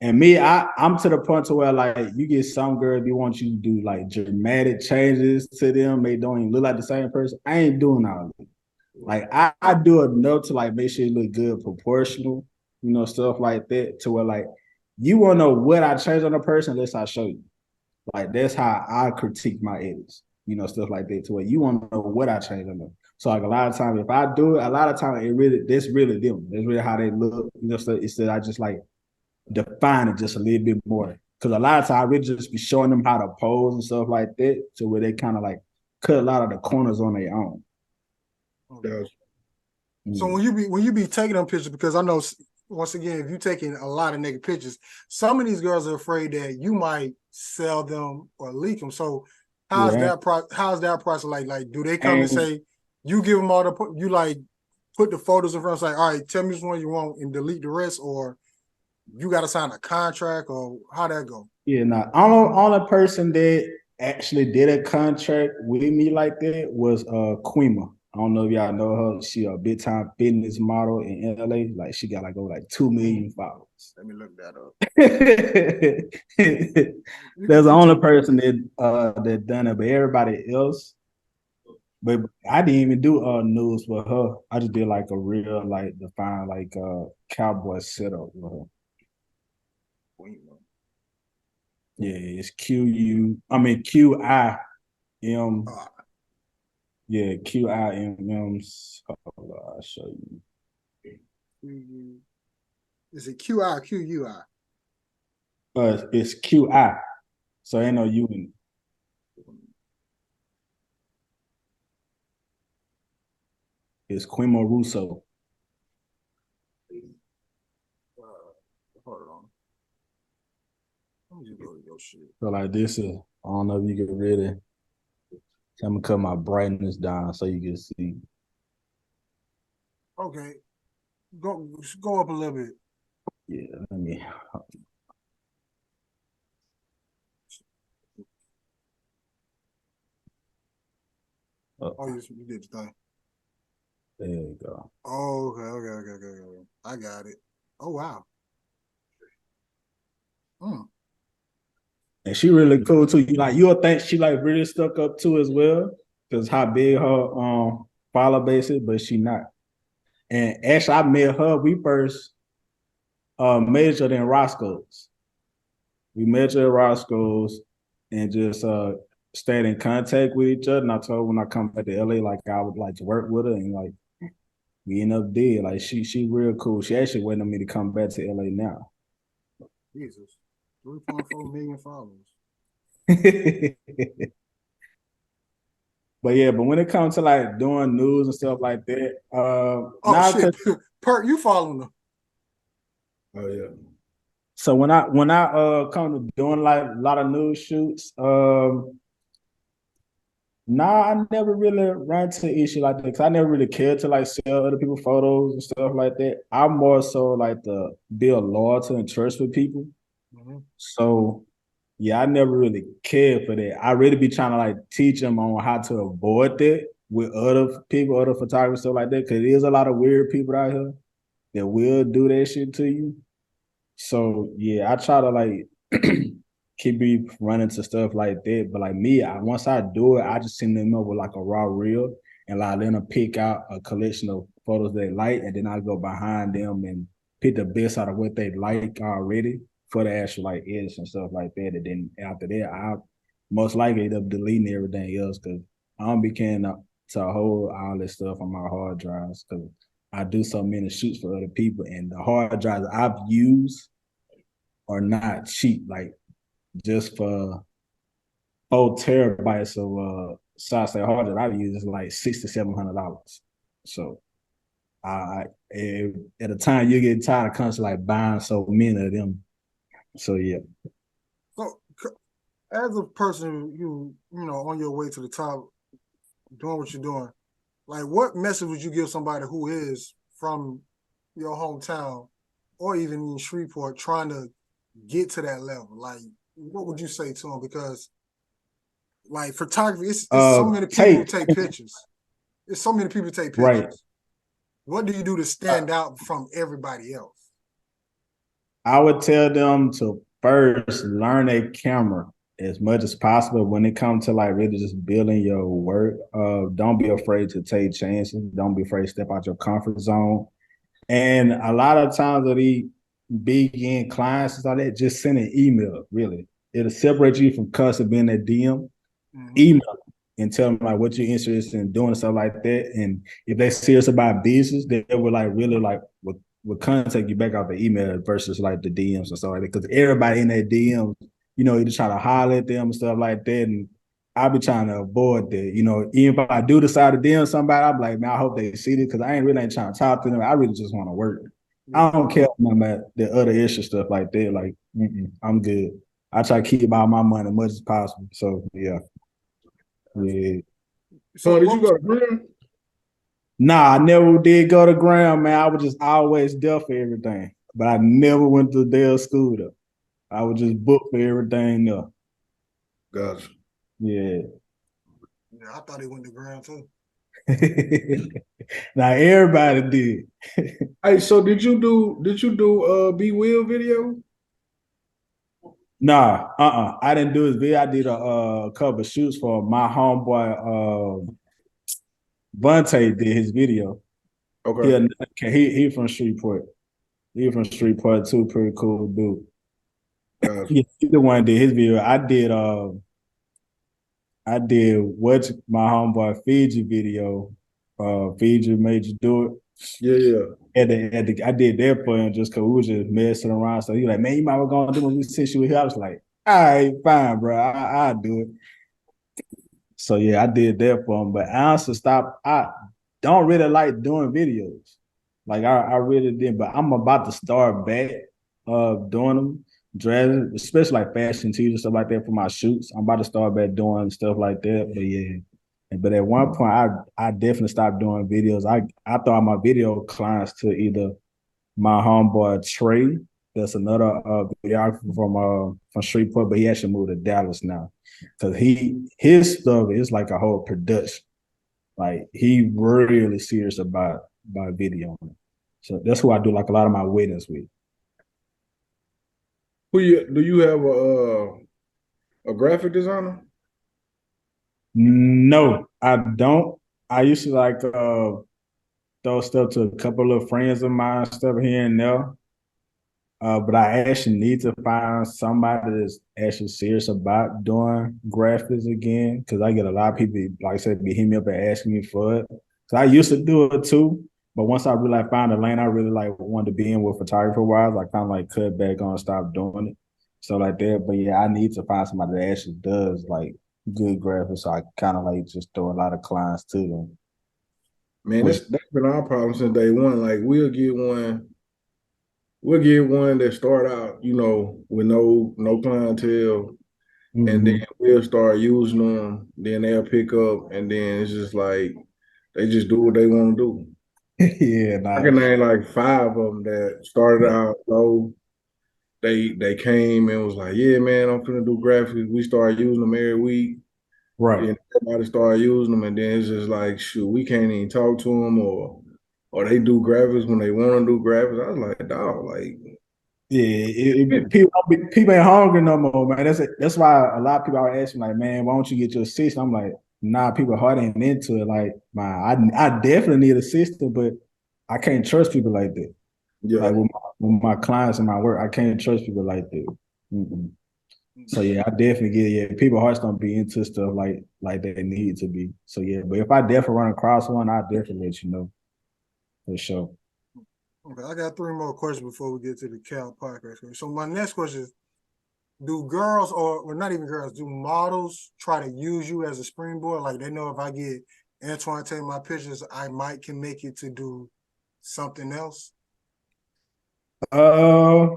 and me, I'm to the point to where like you get some girls, they want you to do like dramatic changes to them. They don't even look like the same person. I ain't doing all of it. Like I do enough to like make sure it look good, proportional, stuff like that. To where like you want to know what I changed on a person, unless I show you. Like that's how I critique my edits, stuff like that. To where you want to know what I changed on them. So like a lot of times, if I do it, a lot of times that's really them. That's really how they look. So instead I just like define it just a little bit more. Because a lot of times I really just be showing them how to pose and stuff like that, to where they kind of like cut a lot of the corners on their own. So when you be taking them pictures, because I know once again, if you're taking a lot of naked pictures, some of these girls are afraid that you might sell them or leak them. So how's that process like? Like, do they come and say you give them all the put the photos in front, like, all right, tell me which one you want and delete the rest, or you got to sign a contract, or how that go? Yeah, nah. Only person that actually did a contract with me like that was Quima. I don't know if y'all know her. She a big time fitness model in LA. Like she got like over like 2 million followers. Let me look that up. That's the only person that done it, but everybody else. But I didn't even do news with her. I just did like a real like defined like cowboy setup with her. Yeah, it's QIM. Yeah, QIMM. I'll show you. Is it QI or QUI? It's QI. So ain't no U in it. It's Quimo Russo. Hold on. Let me just go to your shit. So like this is, I don't know if you can really. I'm gonna cut my brightness down so you can see. Okay. Go up a little bit. Yeah, let me. Oh, you did the thing. There you go. Oh, okay. I got it. Oh, wow. And she really cool too. You'll think she like really stuck up too as well, because how big her follower base is, but she not. And actually, I met her. We first measured in Roscoe's. We measured at Roscoe's and just stayed in contact with each other. And I told her when I come back to LA, like I would like to work with her, and like we end up dead. Like she real cool. She actually waiting on me to come back to LA now. Jesus. 3.4 million followers. But yeah, but when it comes to like doing news and stuff like that, shit. Perk, you following them. Oh yeah. So when I come to doing like a lot of news shoots, I never really ran to an issue like that because I never really cared to like sell other people's photos and stuff like that. I'm more so like to build loyalty and trust with people. Mm-hmm. So yeah, I never really cared for that. I really be trying to like teach them on how to avoid that with other people, other photographers, stuff like that. Because there's a lot of weird people out here that will do that shit to you. So yeah, I try to like keep me running to stuff like that. But like me, once I do it, I just send them up with like a raw reel and like let them pick out a collection of photos they like, and then I go behind them and pick the best out of what they like already for the actual like edits and stuff like that. And then after that, I most likely end up deleting everything else because I don't be caring to hold all this stuff on my hard drives because I do so many shoots for other people, and the hard drives I've used are not cheap. Like just for 4 terabytes of solid state hard drive I've used is like $600 to $700. So at a time you get tired of constantly like buying so many of them. So yeah. So as a person you on your way to the top, doing what you're doing, like what message would you give somebody who is from your hometown or even in Shreveport trying to get to that level? Like, what would you say to them? Because like photography, it's so many people who take pictures. There's so many people who take pictures. Right. What do you do to stand out from everybody else? I would tell them to first learn a camera as much as possible when it comes to like really just building your work. Don't be afraid to take chances. Don't be afraid to step out your comfort zone. And a lot of times with these big end clients and all that, just send an email, really. It'll separate you from cussing being a DM. Email and tell them like what you're interested in doing and stuff like that. And if they're serious about business, they will like really like will contact you back out the email versus like the DMs and stuff like that. Because everybody in that DMs, you just try to holler at them and stuff like that. And I'll be trying to avoid that. Even if I do decide to DM somebody, I'm like, man, I hope they see this because I ain't trying to talk to them. I really just want to work. I don't care about the other issue stuff like that. Like, I'm good. I try to keep all my money as much as possible. So yeah. Yeah. So did you go to prison? Nah, I never did go to ground, man. I was just always there for everything. But I never went to the damn school though. I was just booked for everything there. Gotcha. Yeah. Yeah, I thought he went to ground too. Now everybody did. Hey, so did you do B Will video? Nah, I didn't do his video. I did a couple of shoots for my homeboy Vontae did his video. Okay. He from Shreveport. He from Shreveport too, pretty cool dude. Gotcha. Yeah, he the one that did his video. I did what my homeboy Fiji video. Fiji made you do it. Yeah. I did that for him just cause we was just messing around. So he like, man, you might well go and do what we since you here. I was like, all right, fine, bro. I'll do it. So yeah, I did that for him. But I also stopped. I don't really like doing videos. Like I really did, but I'm about to start back doing them, dressing, especially like fashion tees and stuff like that for my shoots. I'm about to start back doing stuff like that. But yeah. But at one point I definitely stopped doing videos. I thought my video clients to either my homeboy Trey, that's another videographer from Shreveport, but he actually moved to Dallas now. Cause his stuff is like a whole production. Like he really serious about video. So that's who I do like a lot of my weddings with. Do you have a graphic designer? No, I don't. I used to like throw stuff to a couple of friends of mine, stuff here and there. But I actually need to find somebody that's actually serious about doing graphics again, because I get a lot of people, like I said, be hitting me up and asking me for it. So I used to do it too, but once I really like found a lane I really like wanted to be in with photography wise, I kind of like cut back on, stop doing it, so like that. But yeah, I need to find somebody that actually does like good graphics, so I kind of like just throw a lot of clients to them. Man, Which that's been our problem since day one. Like we'll get one that start out, with no clientele, and then mm-hmm. we'll start using them. Then they'll pick up, and then it's just like they just do what they want to do. Yeah, I nah, can name like five of them that started out low. They came and was like, "Yeah, man, I'm gonna do graphics." We started using them every week. right. Then everybody started using them, and then it's just like, shoot, we can't even talk to them, or they do graphics when they want to do graphics. I was like, dog, like, Yeah, people ain't hungry no more, man. That's why a lot of people are asking, like, man, why don't you get your assistant? I'm like, nah, people hard ain't into it. Like, man, I definitely need assistant, but I can't trust people like that. yeah, Like with my clients and my work, I can't trust people like that. Mm-mm. So yeah, I definitely get it. Yeah, people hearts don't be into stuff like they need to be. So yeah, but if I definitely run across one, I'll definitely let you know for sure. Okay, I got three more questions before we get to the Cal podcast. So my next question is, do girls or not even girls, do models try to use you as a springboard? Like they know if I get Antoine take my pictures, I might can make it to do something else? Uh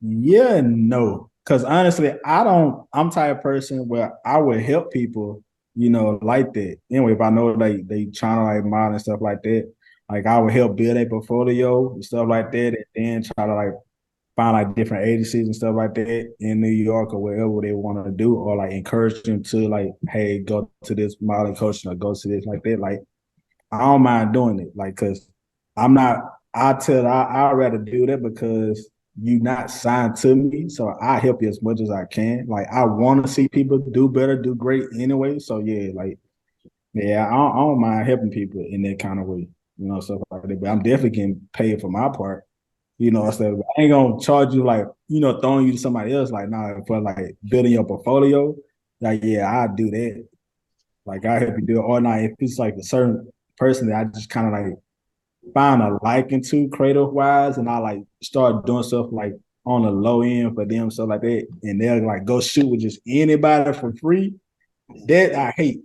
Yeah, no. Cause honestly, I'm type of person where I would help people, like that. Anyway, if I know they trying to like model and stuff like that, like I would help build a portfolio and stuff like that, and then try to like find like different agencies and stuff like that in New York or wherever they want to do, or like encourage them to like, hey, go to this modeling coaching or go to this like that. Like I don't mind doing it, like, cause I'm not. I'd rather do that because you not signed to me, so I help you as much as I can. Like I want to see people do better, do great anyway. So yeah, like yeah, I don't mind helping people in that kind of way, stuff like that. But I'm definitely getting paid for my part. So I ain't gonna charge you like throwing you to somebody else. Like nah, for like building your portfolio. Like yeah, I do that. Like I help you do it, or not if it's like a certain person that I just kind of like find a liking to creative wise, and I like start doing stuff like on the low end for them, stuff like that, and they'll like go shoot with just anybody for free. That I hate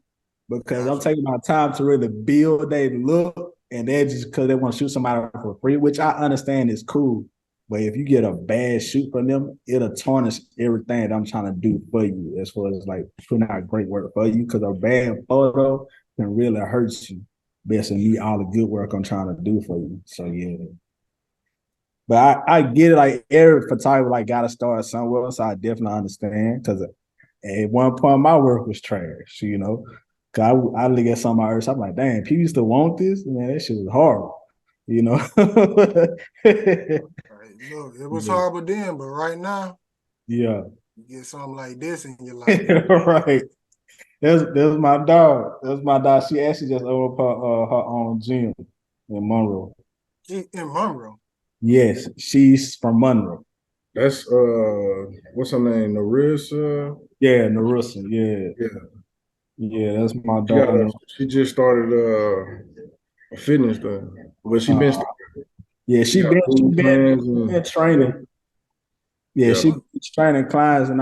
because I'm taking my time to really build their look, and they're just because they want to shoot somebody for free, which I understand is cool. But if you get a bad shoot from them, it'll tarnish everything that I'm trying to do for you, as far as like putting out great work for you. Because a bad photo can really hurt you. best and meet all the good work I'm trying to do for you. So yeah. But I get it, like every photographer like gotta start somewhere, so I definitely understand because at one point my work was trash, you know. Cause I look at some of my earth, I'm like, damn, people used to want this, man. That shit was horrible, you know. Right. Look, it was Yeah. horrible then, but right now, Yeah. you get something like this in your life. Right. There's my dog. That's my dog. She actually just opened her own gym in Monroe. In Monroe. Yes, she's from Monroe. That's what's her name? Narissa? Yeah, Narissa. Yeah. Yeah. Yeah, that's my She got dog. she just started a fitness thing. But she been Yeah, she she got been she food been, plans she and been training. Yeah, yeah. she been training clients, and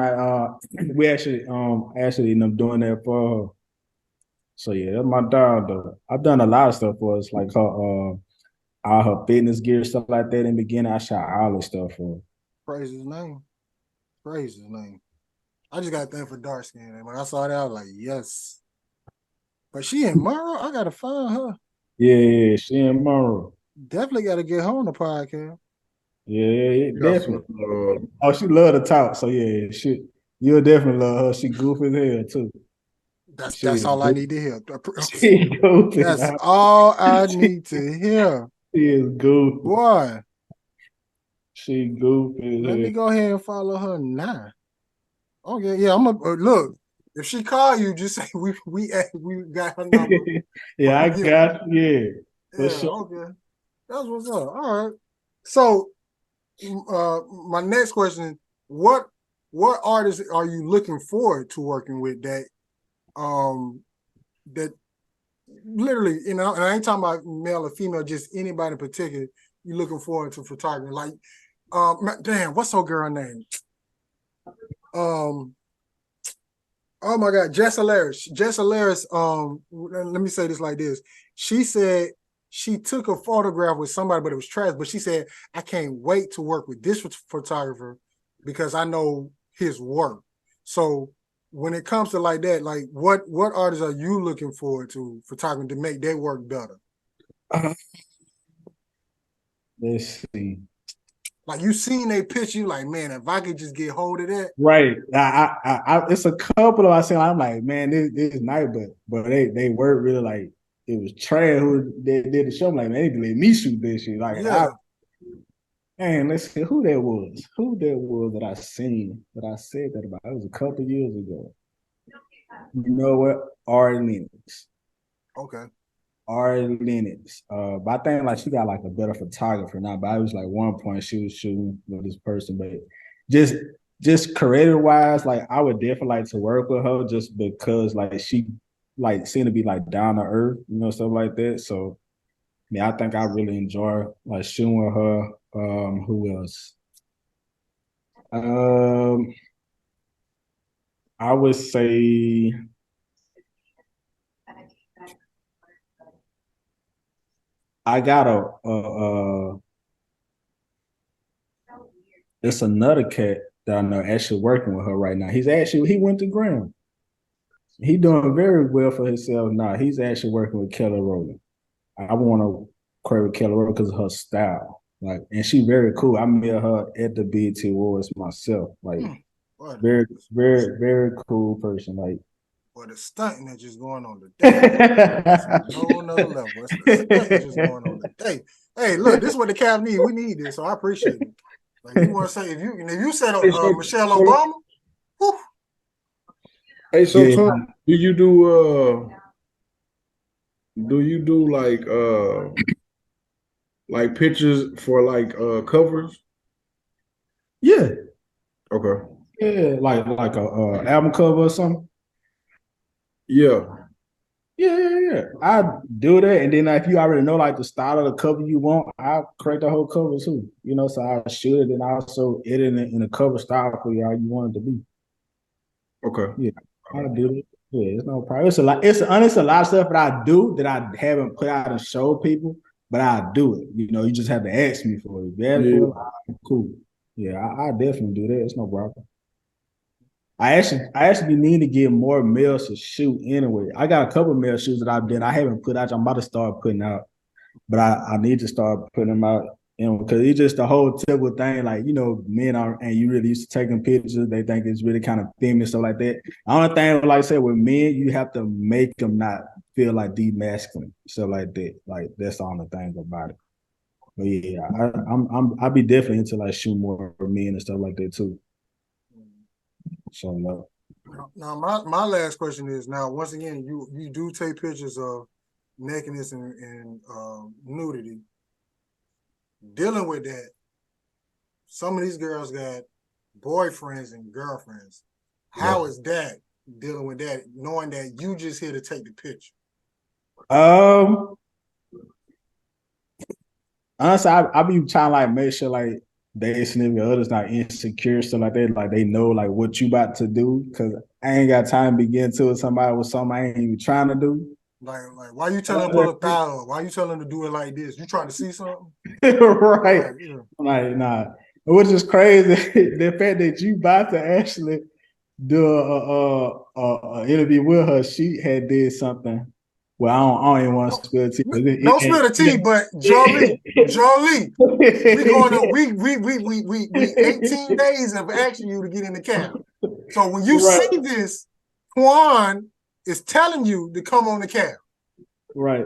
we actually end up doing that for her. So yeah, that's my dog though. I've done a lot of stuff for us, like her all her fitness gear, stuff like that. In the beginning, I shot all this stuff for her. Praise his name. Praise his name. I just got a thing for dark skin. And when I saw that, I was like, yes. But she in Monroe, I gotta find her. Yeah, she in Monroe. Definitely gotta get her on the podcast. Yeah, She got some definitely. Oh, she love to talk. So yeah, you'll definitely love her. She goofy as hell too. That's all I need to hear. She goofy. That's all I need to hear. She is goofy. Boy, She goofy as let hell. me go ahead and follow her now. Okay, yeah, I'm gonna look. If she call you, just say we got her number. Yeah, I got yeah. For Yeah, sure. okay. That's what's up. All right. So my next question, what artists are you looking forward to working with that that literally, you know, and I ain't talking about male or female, just anybody in particular you looking forward to photography. Like damn, what's her girl name? Oh my God, Jess Alaris. Jess Alaris, let me say this like this. She said she took a photograph with somebody, but it was trash. But she said, I can't wait to work with this photographer because I know his work. So when it comes to like that, like what artists are you looking forward to photographing to make their work better? Let's see. Like you seen a picture, you like, man, if I could just get hold of that. Right. It's a couple of I seen. I'm like, man, this is nice, but they were really like it was trash who they did the show. I'm like, man, they didn't let me shoot this shit. Like, Yeah. man, let's see who that was. Who that was that I seen that I said that about. It was a couple years ago. You know what? Ari Lennox. Okay. Ari Lennox. But I think like she got like a better photographer now. But I was like one point she was shooting with this person, but just creative wise, like I would definitely like to work with her just because like she like seemed to be like down to earth, you know, stuff like that. So yeah, I think I really enjoy like shooting with her. Who else? I would say I got it's another cat that I know actually working with her right now. He went to Graham. He doing very well for himself now. He's actually working with Kelly Rowland. I want to create with Kelly Rowland because of her style. Like, and she very cool. I met her at the BET Awards myself. Like, very, very, very cool person. Like, or the stunting that's just going on today. That's a whole nother level. That's the stunting just going on today. Hey, look, this is what the Cavs need. We need this, so I appreciate it. Like you want to say if you said Michelle Obama, whew. Hey, so Tom, do you do like pictures for like covers? Yeah. Okay. Yeah, like a album cover or something. Yeah. Yeah. I do that, and then if you already know like the style of the cover you want, I'll create the whole cover too. You know, so I shoot it and also edit it in a cover style for you how you want it to be. Okay. Yeah, I do it. Yeah, it's no problem. It's a lot. It's honestly a lot of stuff that I do that I haven't put out and showed people, but I do it. You know, you just have to ask me for it. Yeah, cool. Yeah, I definitely do that. It's no problem. I actually need to get more meals to shoot anyway. I got a couple male shoots that I've done. I haven't put out. I'm about to start putting out, but I need to start putting them out. Because it's just the whole typical thing. Like men are, and you really used to taking pictures. They think it's really kind of thin and stuff like that. The only thing, like I said, with men, you have to make them not feel like demasculine, stuff like that. Like that's the only thing about it. But yeah, I'll be definitely into like shooting more men and stuff like that too. So no. Now, my last question is, now once again, you do take pictures of nakedness and nudity. Dealing with that, some of these girls got boyfriends and girlfriends. How is that dealing with that, knowing that you just here to take the picture? Honestly, I be trying to like make sure like they significant others not insecure, stuff like that. Like they know like what you about to do, because I ain't got time to get into it somebody with something I ain't even trying to do. Like why you telling them to pull a thigh up? Why you telling them to do it like this? You trying to see something? Right. Yeah. Like, nah. Which is crazy. The fact that you about to actually do a interview with her, she had did something. Well, I don't even want to spill tea. Don't spill the tea, but Jolie, we going to we 18 days of asking you to get in the cab. So when you see this, Twoin is telling you to come on the cab. Right.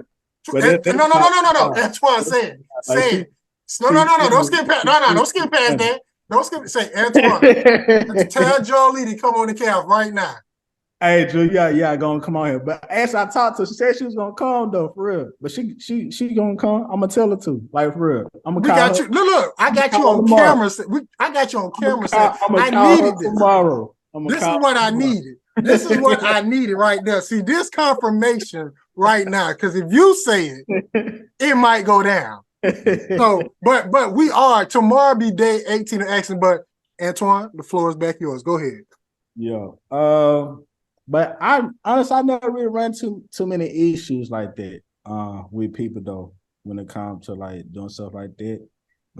But no. That's why I said. No. Don't skip past. No. Don't skip past that. Don't skip. Say Antoine. Tell Jolie to come on the cab right now. Hey, Drew, yeah, gonna come on here. But as I talked to her, she said she was gonna come though, for real. But she gonna come. I'm gonna tell her to, like, for real. I'm gonna call her. You. Look, I got you on camera. I got you on camera. I'm gonna call her tomorrow. This is what I needed. This is what I needed right there. See, this confirmation right now, because if you say it, it might go down. So, but we are, tomorrow be day 18 of action. But Antoine, the floor is back yours. Go ahead. Yeah. But I honestly, I never really run too many issues like that with people though when it comes to like doing stuff like that,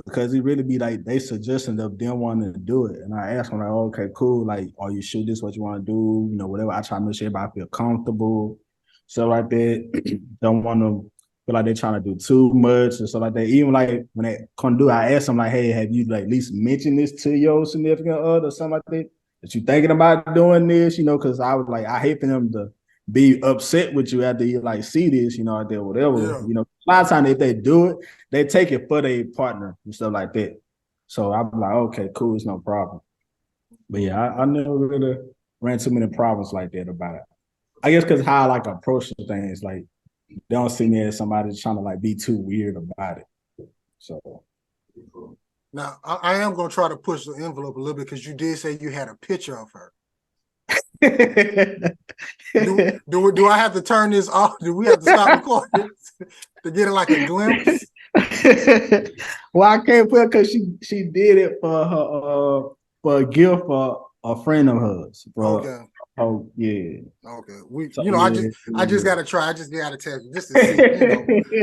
because it really be like they suggesting of them wanting to do it, and I ask them like, oh, okay, cool, like, are you sure this is what you want to do? Whatever. I try to make sure everybody feel comfortable, stuff like that. Don't want to feel like they're trying to do too much and stuff like that. Even like when they come do, I ask them like, hey, have you like at least mentioned this to your significant other or something like that? That you thinking about doing this, because I was like, I hate for them to be upset with you after you like see this, out there, whatever. Yeah. A lot of times if they do it, they take it for their partner and stuff like that. So I'm like, okay, cool, it's no problem. But yeah, I never really ran too many problems like that about it. I guess because how I like approach things, like they don't see me as somebody trying to like be too weird about it. So now I am gonna try to push the envelope a little bit, because you did say you had a picture of her. do I have to turn this off? Do we have to stop recording to get it like a glimpse? Well, I can't put it because she did it for her for a gift for a friend of hers. Okay. Oh yeah. Okay. I just gotta try. I just gotta tell you just to see.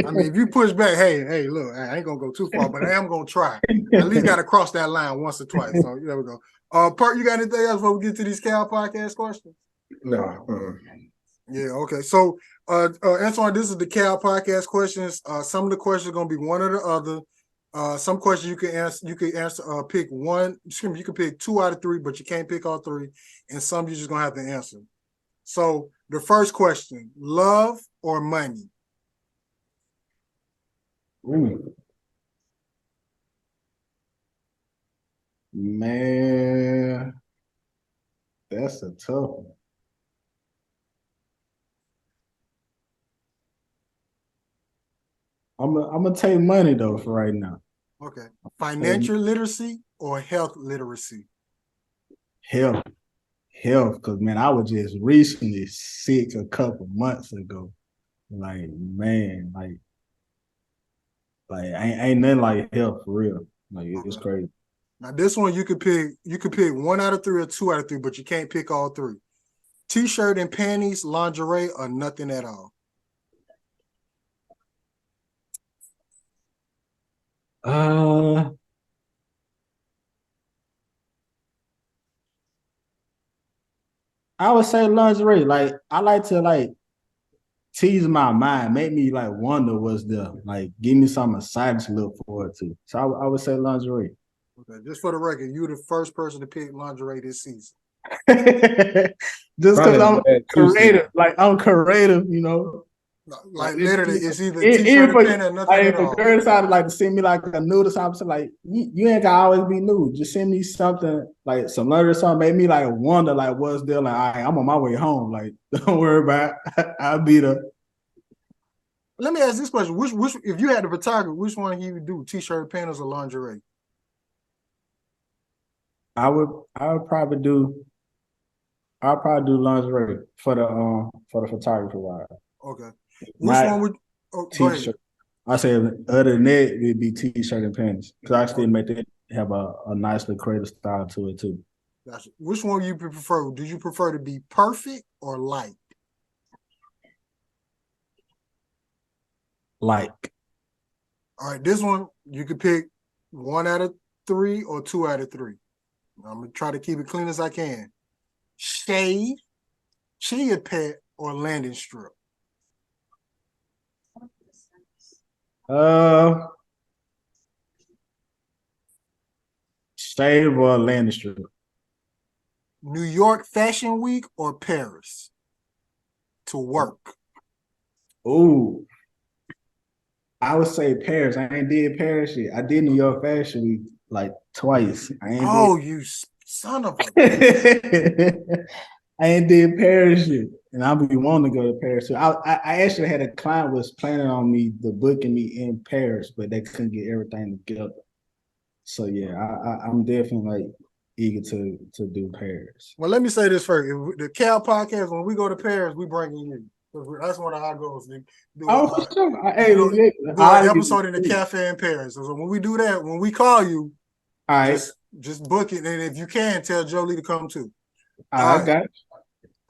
I mean, if you push back, hey, look, I ain't gonna go too far, but I am gonna try. At least gotta cross that line once or twice. So there we go. Perk, you got anything else before we get to these Cal podcast questions? No. Yeah, okay. So Antoine, this is the Cal podcast questions. Some of the questions are gonna be one or the other. Some questions you can answer, pick one. You can pick 2 out of 3, but you can't pick all 3. And some you're just gonna have to answer. So the first question: love or money? Ooh. Man, that's a tough one. I'm gonna take money though for right now. Okay. Financial literacy or health literacy? Health, because man, I was just recently sick a couple months ago. Like, man, like ain't nothing like health for real. Like it's crazy. Now this one you could pick 1 out of 3 or 2 out of 3, but you can't pick all 3. T-shirt and panties, lingerie, or nothing at all. I would say lingerie. Like I like to like tease my mind, make me like wonder what's there. Like give me something exciting to look forward to. So I would say lingerie. Okay, just for the record, you're the first person to pick lingerie this season. Just because Probably I'm bad too, creative, like I'm creative, you know. Like literally, it's either Even t-shirt or for pant or nothing like at if a all. girl decided like to send me like a nude or something, like you ain't gotta always be nude. Just send me something like some lingerie or something, make me like wonder like what's there. Like all right, I'm on my way home. Like don't worry about it. I'll be there. Let me ask this question: which if you had the photographer, which one you would do? T-shirt, panties, or lingerie? I would probably do I'll probably do lingerie for the photography wise. Okay. Which Not one would? Oh, go ahead. t-shirt. I say other than that, it'd be t-shirt and panties. Because I still make it have a nice little creative style to it too. Gotcha. Which one you prefer? Do you prefer to be perfect or light? Like All right, this one you could pick 1 out of 3 or 2 out of 3. I'm gonna try to keep it clean as I can. Shade, chia pet, or landing strip. Stave or Lannister. New York Fashion Week or Paris to work. Ooh. I would say Paris. I ain't did Paris yet. I did New York Fashion Week like twice. You son of a. I ain't did Paris yet. And I'll be wanting to go to Paris. So I actually had a client was planning on me the booking me in Paris, but they couldn't get everything together. So yeah, I'm definitely like eager to do Paris. Well, let me say this first. The Cal podcast, when we go to Paris, we bring you. That's one of our goals. Do For sure. an episode in the cafe in Paris. So when we do that, when we call you, all right, just book it. And if you can, tell Jolie to come too. All right, got it.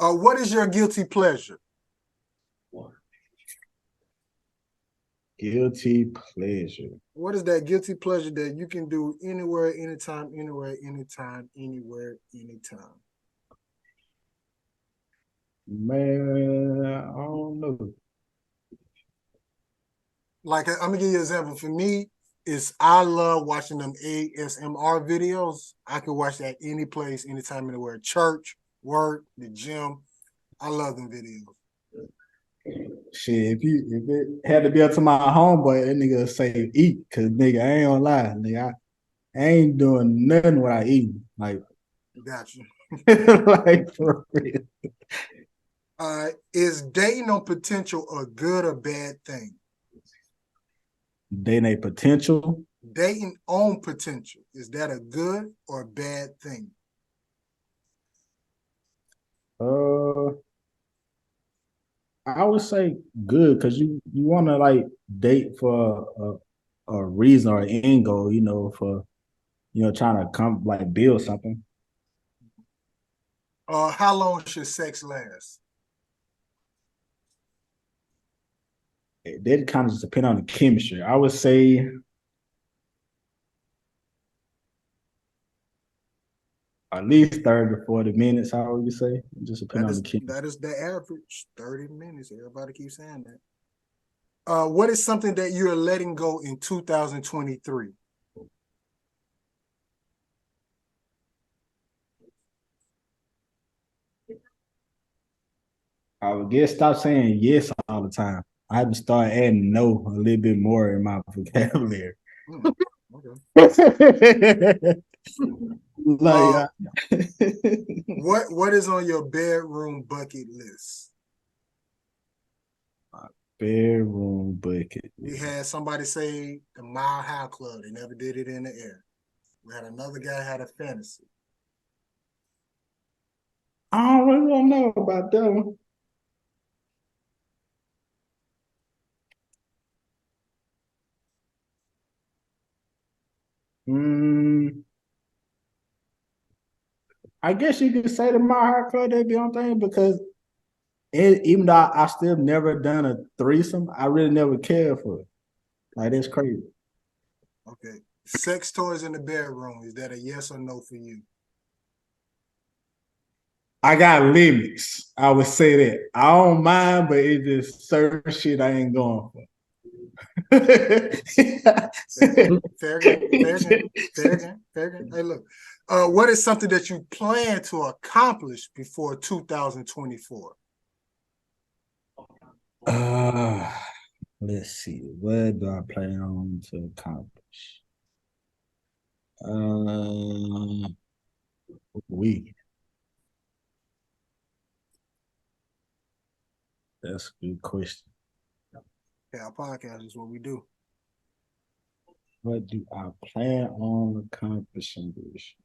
What is your guilty pleasure? Guilty pleasure. What is that guilty pleasure that you can do anywhere, anytime, anywhere, anytime, anywhere, anytime? Man, I don't know. Like, I'm gonna give you an example. For me, I love watching them ASMR videos. I can watch that any place, anytime, anywhere. Church, work, the gym. I love them videos. Shit, if it had to be up to my homeboy, that nigga say eat, cause nigga, I ain't gonna lie, nigga, I ain't doing nothing what I eat. Like, got you. like for real. Is dating on potential a good or bad thing? Dating a potential. Dating on potential, is that a good or bad thing? I would say good because you want to like date for a reason or an end goal, you know, for trying to come like build something. How long should sex last? That kind of just depend on the chemistry. I would say at least 30 to 40 minutes. How would you say? It just depend on the chemistry. That is the average, 30 minutes. Everybody keeps saying that. What is something that you're letting go in 2023? I would guess stop saying yes all the time. I have to start adding no a little bit more in my vocabulary. Okay. What is on your bedroom bucket list? Bedroom bucket. We had somebody say the Mile High Club. They never did it in the air. We had another guy had a fantasy. I don't really know about that one. I guess you could say the My Heart Club they be on thing because even though I still never done a threesome, I really never cared for it. Like that's crazy. Okay. Sex toys in the bedroom. Is that a yes or no for you? I got limits. I would say that. I don't mind, but it's just certain shit I ain't going for. Fair game. Hey, look. What is something that you plan to accomplish before 2024? Let's see. What do I plan on to accomplish? We. That's a good question. Yeah, our podcast is what we do. What do I plan on accomplishing this year?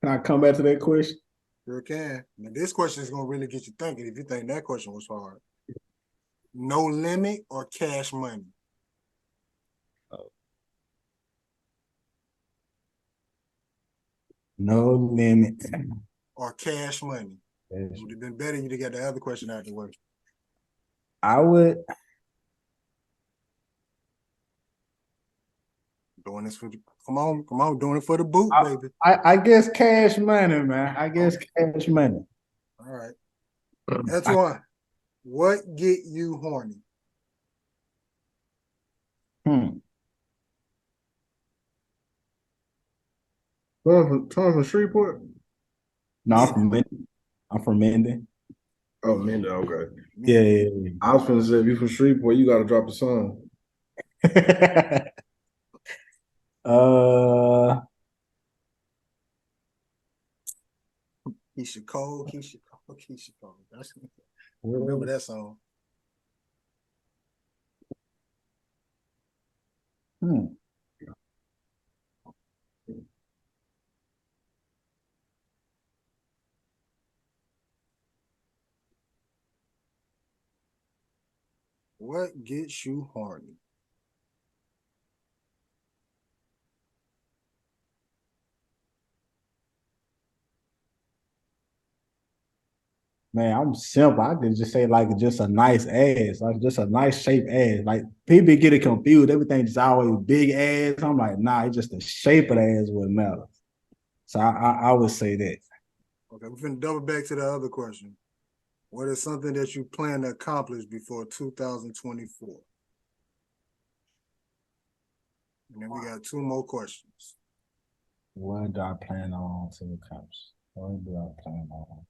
Can I come back to that question? Sure can. Now, this question is going to really get you thinking if you think that question was hard. No limit or cash money? No limit. Or cash money? It would have been better you to get the other question out of the way. I would. Doing this for the, come on, doing it for the boot, baby. I guess cash money, man. I guess cash money. All right. That's one. What get you horny? Tom from Shreveport? No, I'm from Minden. I'm from Minden. Oh, Minden, okay. Yeah. I was finna say, if you from Shreveport, you got to drop a song. Keisha Cole. That's, remember that song. What gets you horny? Man, I'm simple. I could just say like just a nice ass, like just a nice shaped ass. Like people get it confused. Everything just always big ass. I'm like, nah, it's just the shape of the ass what matters. So I would say that. Okay, we're finna double back to the other question. What is something that you plan to accomplish before 2024? And then we got two more questions. What do I plan on to accomplish? What do I plan on?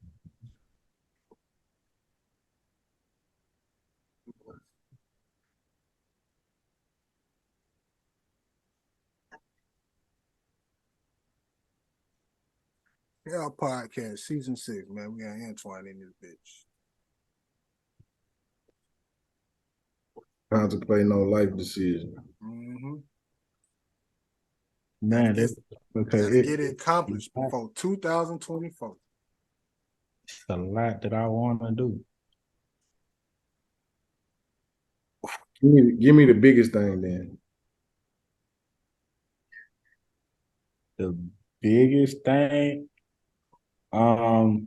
Yeah, our podcast, season 6, man. We got Antoine in this bitch. Contemplate no life decision. Mm-hmm. Man, that's gotta get it accomplished before 2024. It's a lot that I want to do. Give me the biggest thing then. The biggest thing, I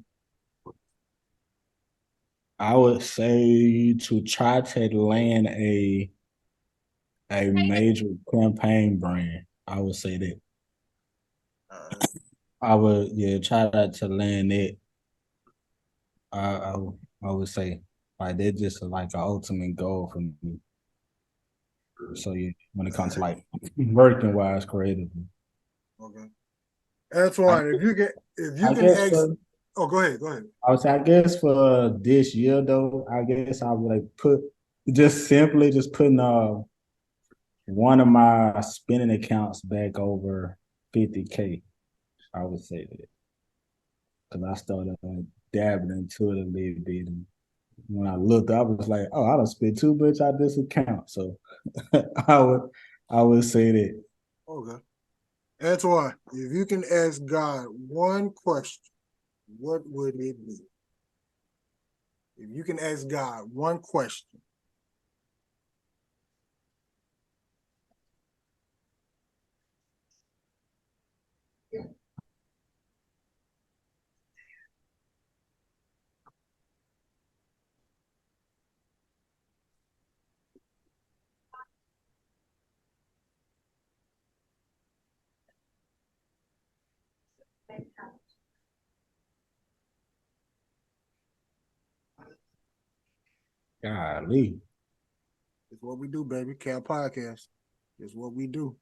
would say to try to land a major campaign brand. I would say that. I would try to land it. I would say like that's just like an ultimate goal for me. So when it comes to like working wise creatively. Okay. Antoine, if you can ask, go ahead. I would say, I guess for this year though, I guess I would like just putting one of my spending accounts back over 50K. I would say that. Because I started dabbling into it a little bit. And when I looked, I was like, oh, I done spent too much out this account. So I would say that. Okay. Antoine, if you can ask God one question, what would it be? If you can ask God one question. Golly. It's what we do, baby. Cal Podcast. It's what we do.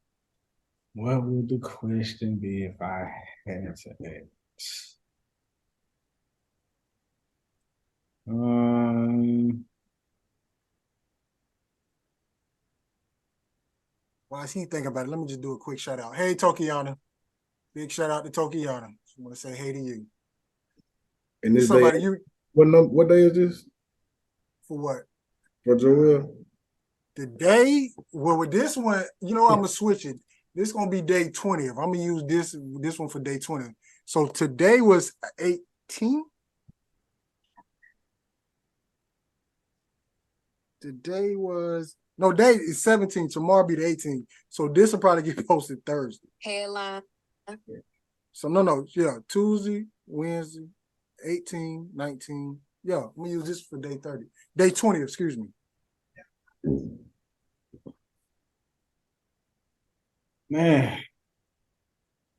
What would the question be if I had to ask? While he think about it, let me just do a quick shout out. Hey, Tokiana. Big shout out to Tokiana. Just want to say hey to you. And this Somebody, day, what day is this? For what? For Joel? The day, well, with this one, I'm going to switch it. This is going to be day 20th. I'm going to use this one for day 20th. So today was 18. Today was, no, day is 17. Tomorrow be the 18th. So this will probably get posted Thursday. Headline. So no, yeah, Tuesday, Wednesday, 18, 19. Yeah, I'm going to use this for day 30. Day 20, excuse me. Man,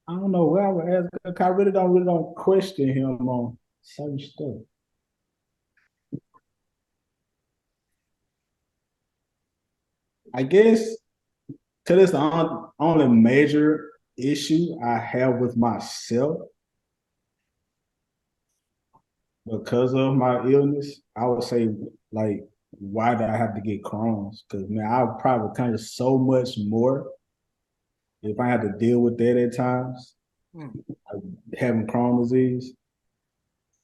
I don't know where I would ask. I really don't question him on certain stuff. I guess because it's the only major issue I have with myself because of my illness. I would say, like, why did I have to get Crohn's? Because, man, I would probably kind of so much more if I had to deal with that at times, like having Crohn's disease.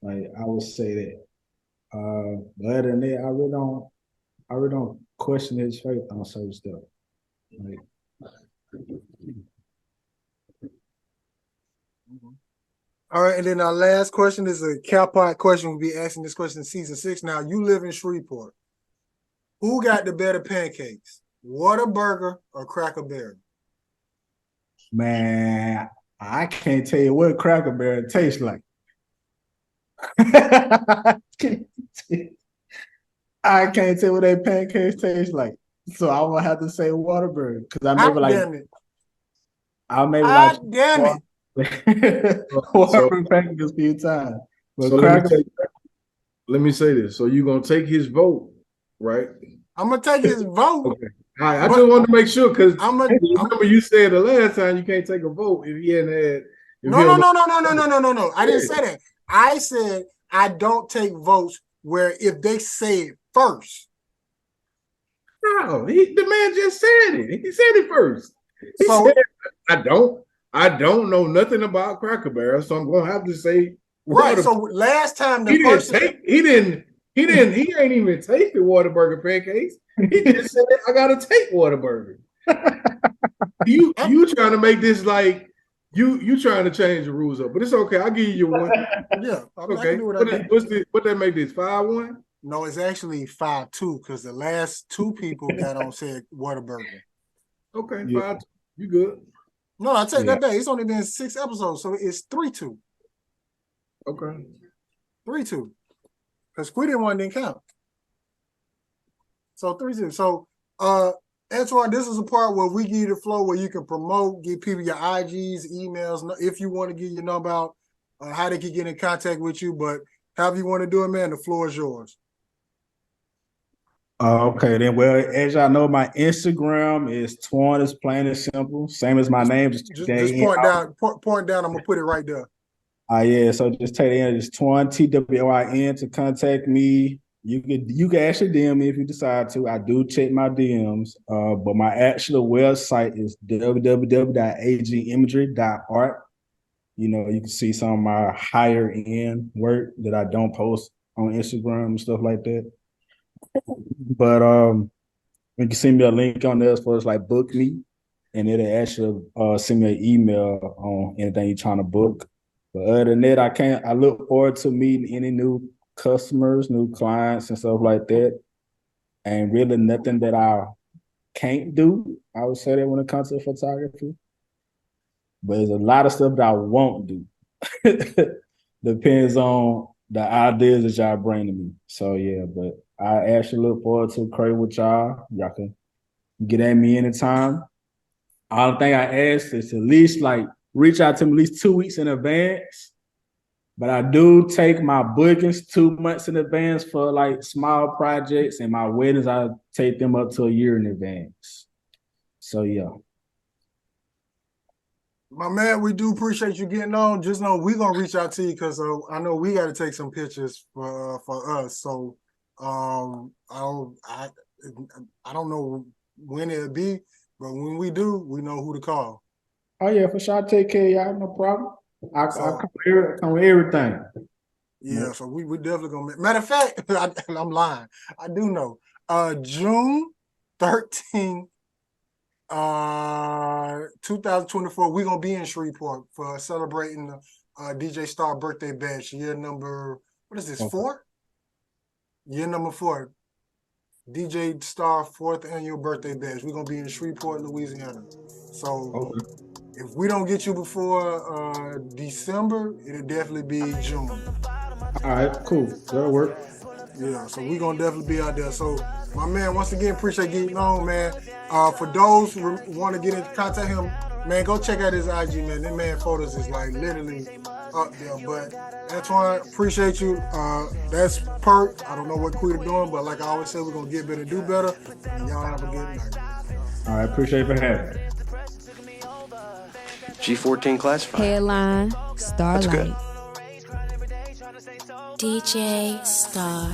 Like, I would say that. But other than that, I really don't question his faith on certain stuff. Like, all right, and then our last question is a Calpot question. We'll be asking this question in season 6. Now, you live in Shreveport. Who got the better pancakes, Whataburger or Cracker Barrel? man, I can't tell you what Cracker Barrel tastes like. I can't tell what that pancakes taste like. So I'm gonna have to say Whataburger because I maybe like. Damn it! I maybe like. Damn it! Whataburger pancakes a few times. But So Cracker, let me say this. So you're gonna take his vote, right? I'm gonna take his vote. Okay. I just wanted to make sure because remember you said the last time you can't take a vote if he hadn't had. No. I didn't say that. I said I don't take votes where if they say it first. No, the man just said it. He said it first. He said, I don't know nothing about Cracker Barrel, so I'm gonna have to say right. So last time he ain't even tasted Whataburger pancakes. He just said I gotta take Whataburger. you trying to make this like you trying to change the rules up, but it's okay. I'll give you your one. Yeah, okay. What that make this 5-1? No, it's actually 5-2 because the last two people got on said Whataburger. Okay, 5-2. You good? No, I take that back. It's only been 6 episodes, so it's 3-2. Okay. 3-2. Because Squiddy one didn't count. So 3-2. So Antoine, this is a part where we give you the flow where you can promote, give people your IGs, emails, if you want to give your number out, how they can get in contact with you. But however you want to do it, man, the floor is yours. Okay, then. Well, as y'all know, my Instagram is Twoin. It's plain and simple, same as my name. Just point down. Point down. I'm gonna put it right there. Yeah. So just take the end. It's Twoin, TWIN, to contact me. You can actually DM me if you decide to. I do check my DMs. But my actual website is www.agimagery.art. You can see some of my higher end work that I don't post on Instagram and stuff like that. But you can send me a link on there as far as like book me, and it'll actually send me an email on anything you're trying to book. But other than that, I look forward to meeting any new customers, new clients, and stuff like that. And really nothing that I can't do. I would say that when it comes to photography. But there's a lot of stuff that I won't do. Depends on the ideas that y'all bring to me. So yeah, but I actually look forward to creating with y'all. Y'all can get at me anytime. All the thing I ask is to at least like reach out to me at least 2 weeks in advance But I do take my bookings 2 months in advance for like small projects, and my weddings I take them up to a year in advance. So yeah. My man, we do appreciate you getting on. Just know we're gonna reach out to you because I know we got to take some pictures for us. So I don't know when it'll be, but when we do, we know who to call. Oh yeah, for sure. I take care of y'all, no problem. I come with everything. Yeah, so we definitely gonna. Matter of fact, I'm lying. I do know. June 13th, 2024, we're gonna be in Shreveport for celebrating the DJSTAR birthday bash. Year number, what is this, 4? Year number 4. DJSTAR 4th annual birthday bash. We're gonna be in Shreveport, Louisiana. So if we don't get you before December, it'll definitely be June. All right, cool. That'll work. Yeah, so we're gonna definitely be out there. So my man, once again, appreciate getting on, man. For those who want to get in contact him, man, go check out his IG, man. That man photos is like literally up there. But Antoine, appreciate you. That's Perk. I don't know what Quita doing, but like I always say, we're gonna get better, do better. And y'all have a good night. All right, appreciate you for having me. G14 classified. Headline, Starlight. That's good. DJ Star.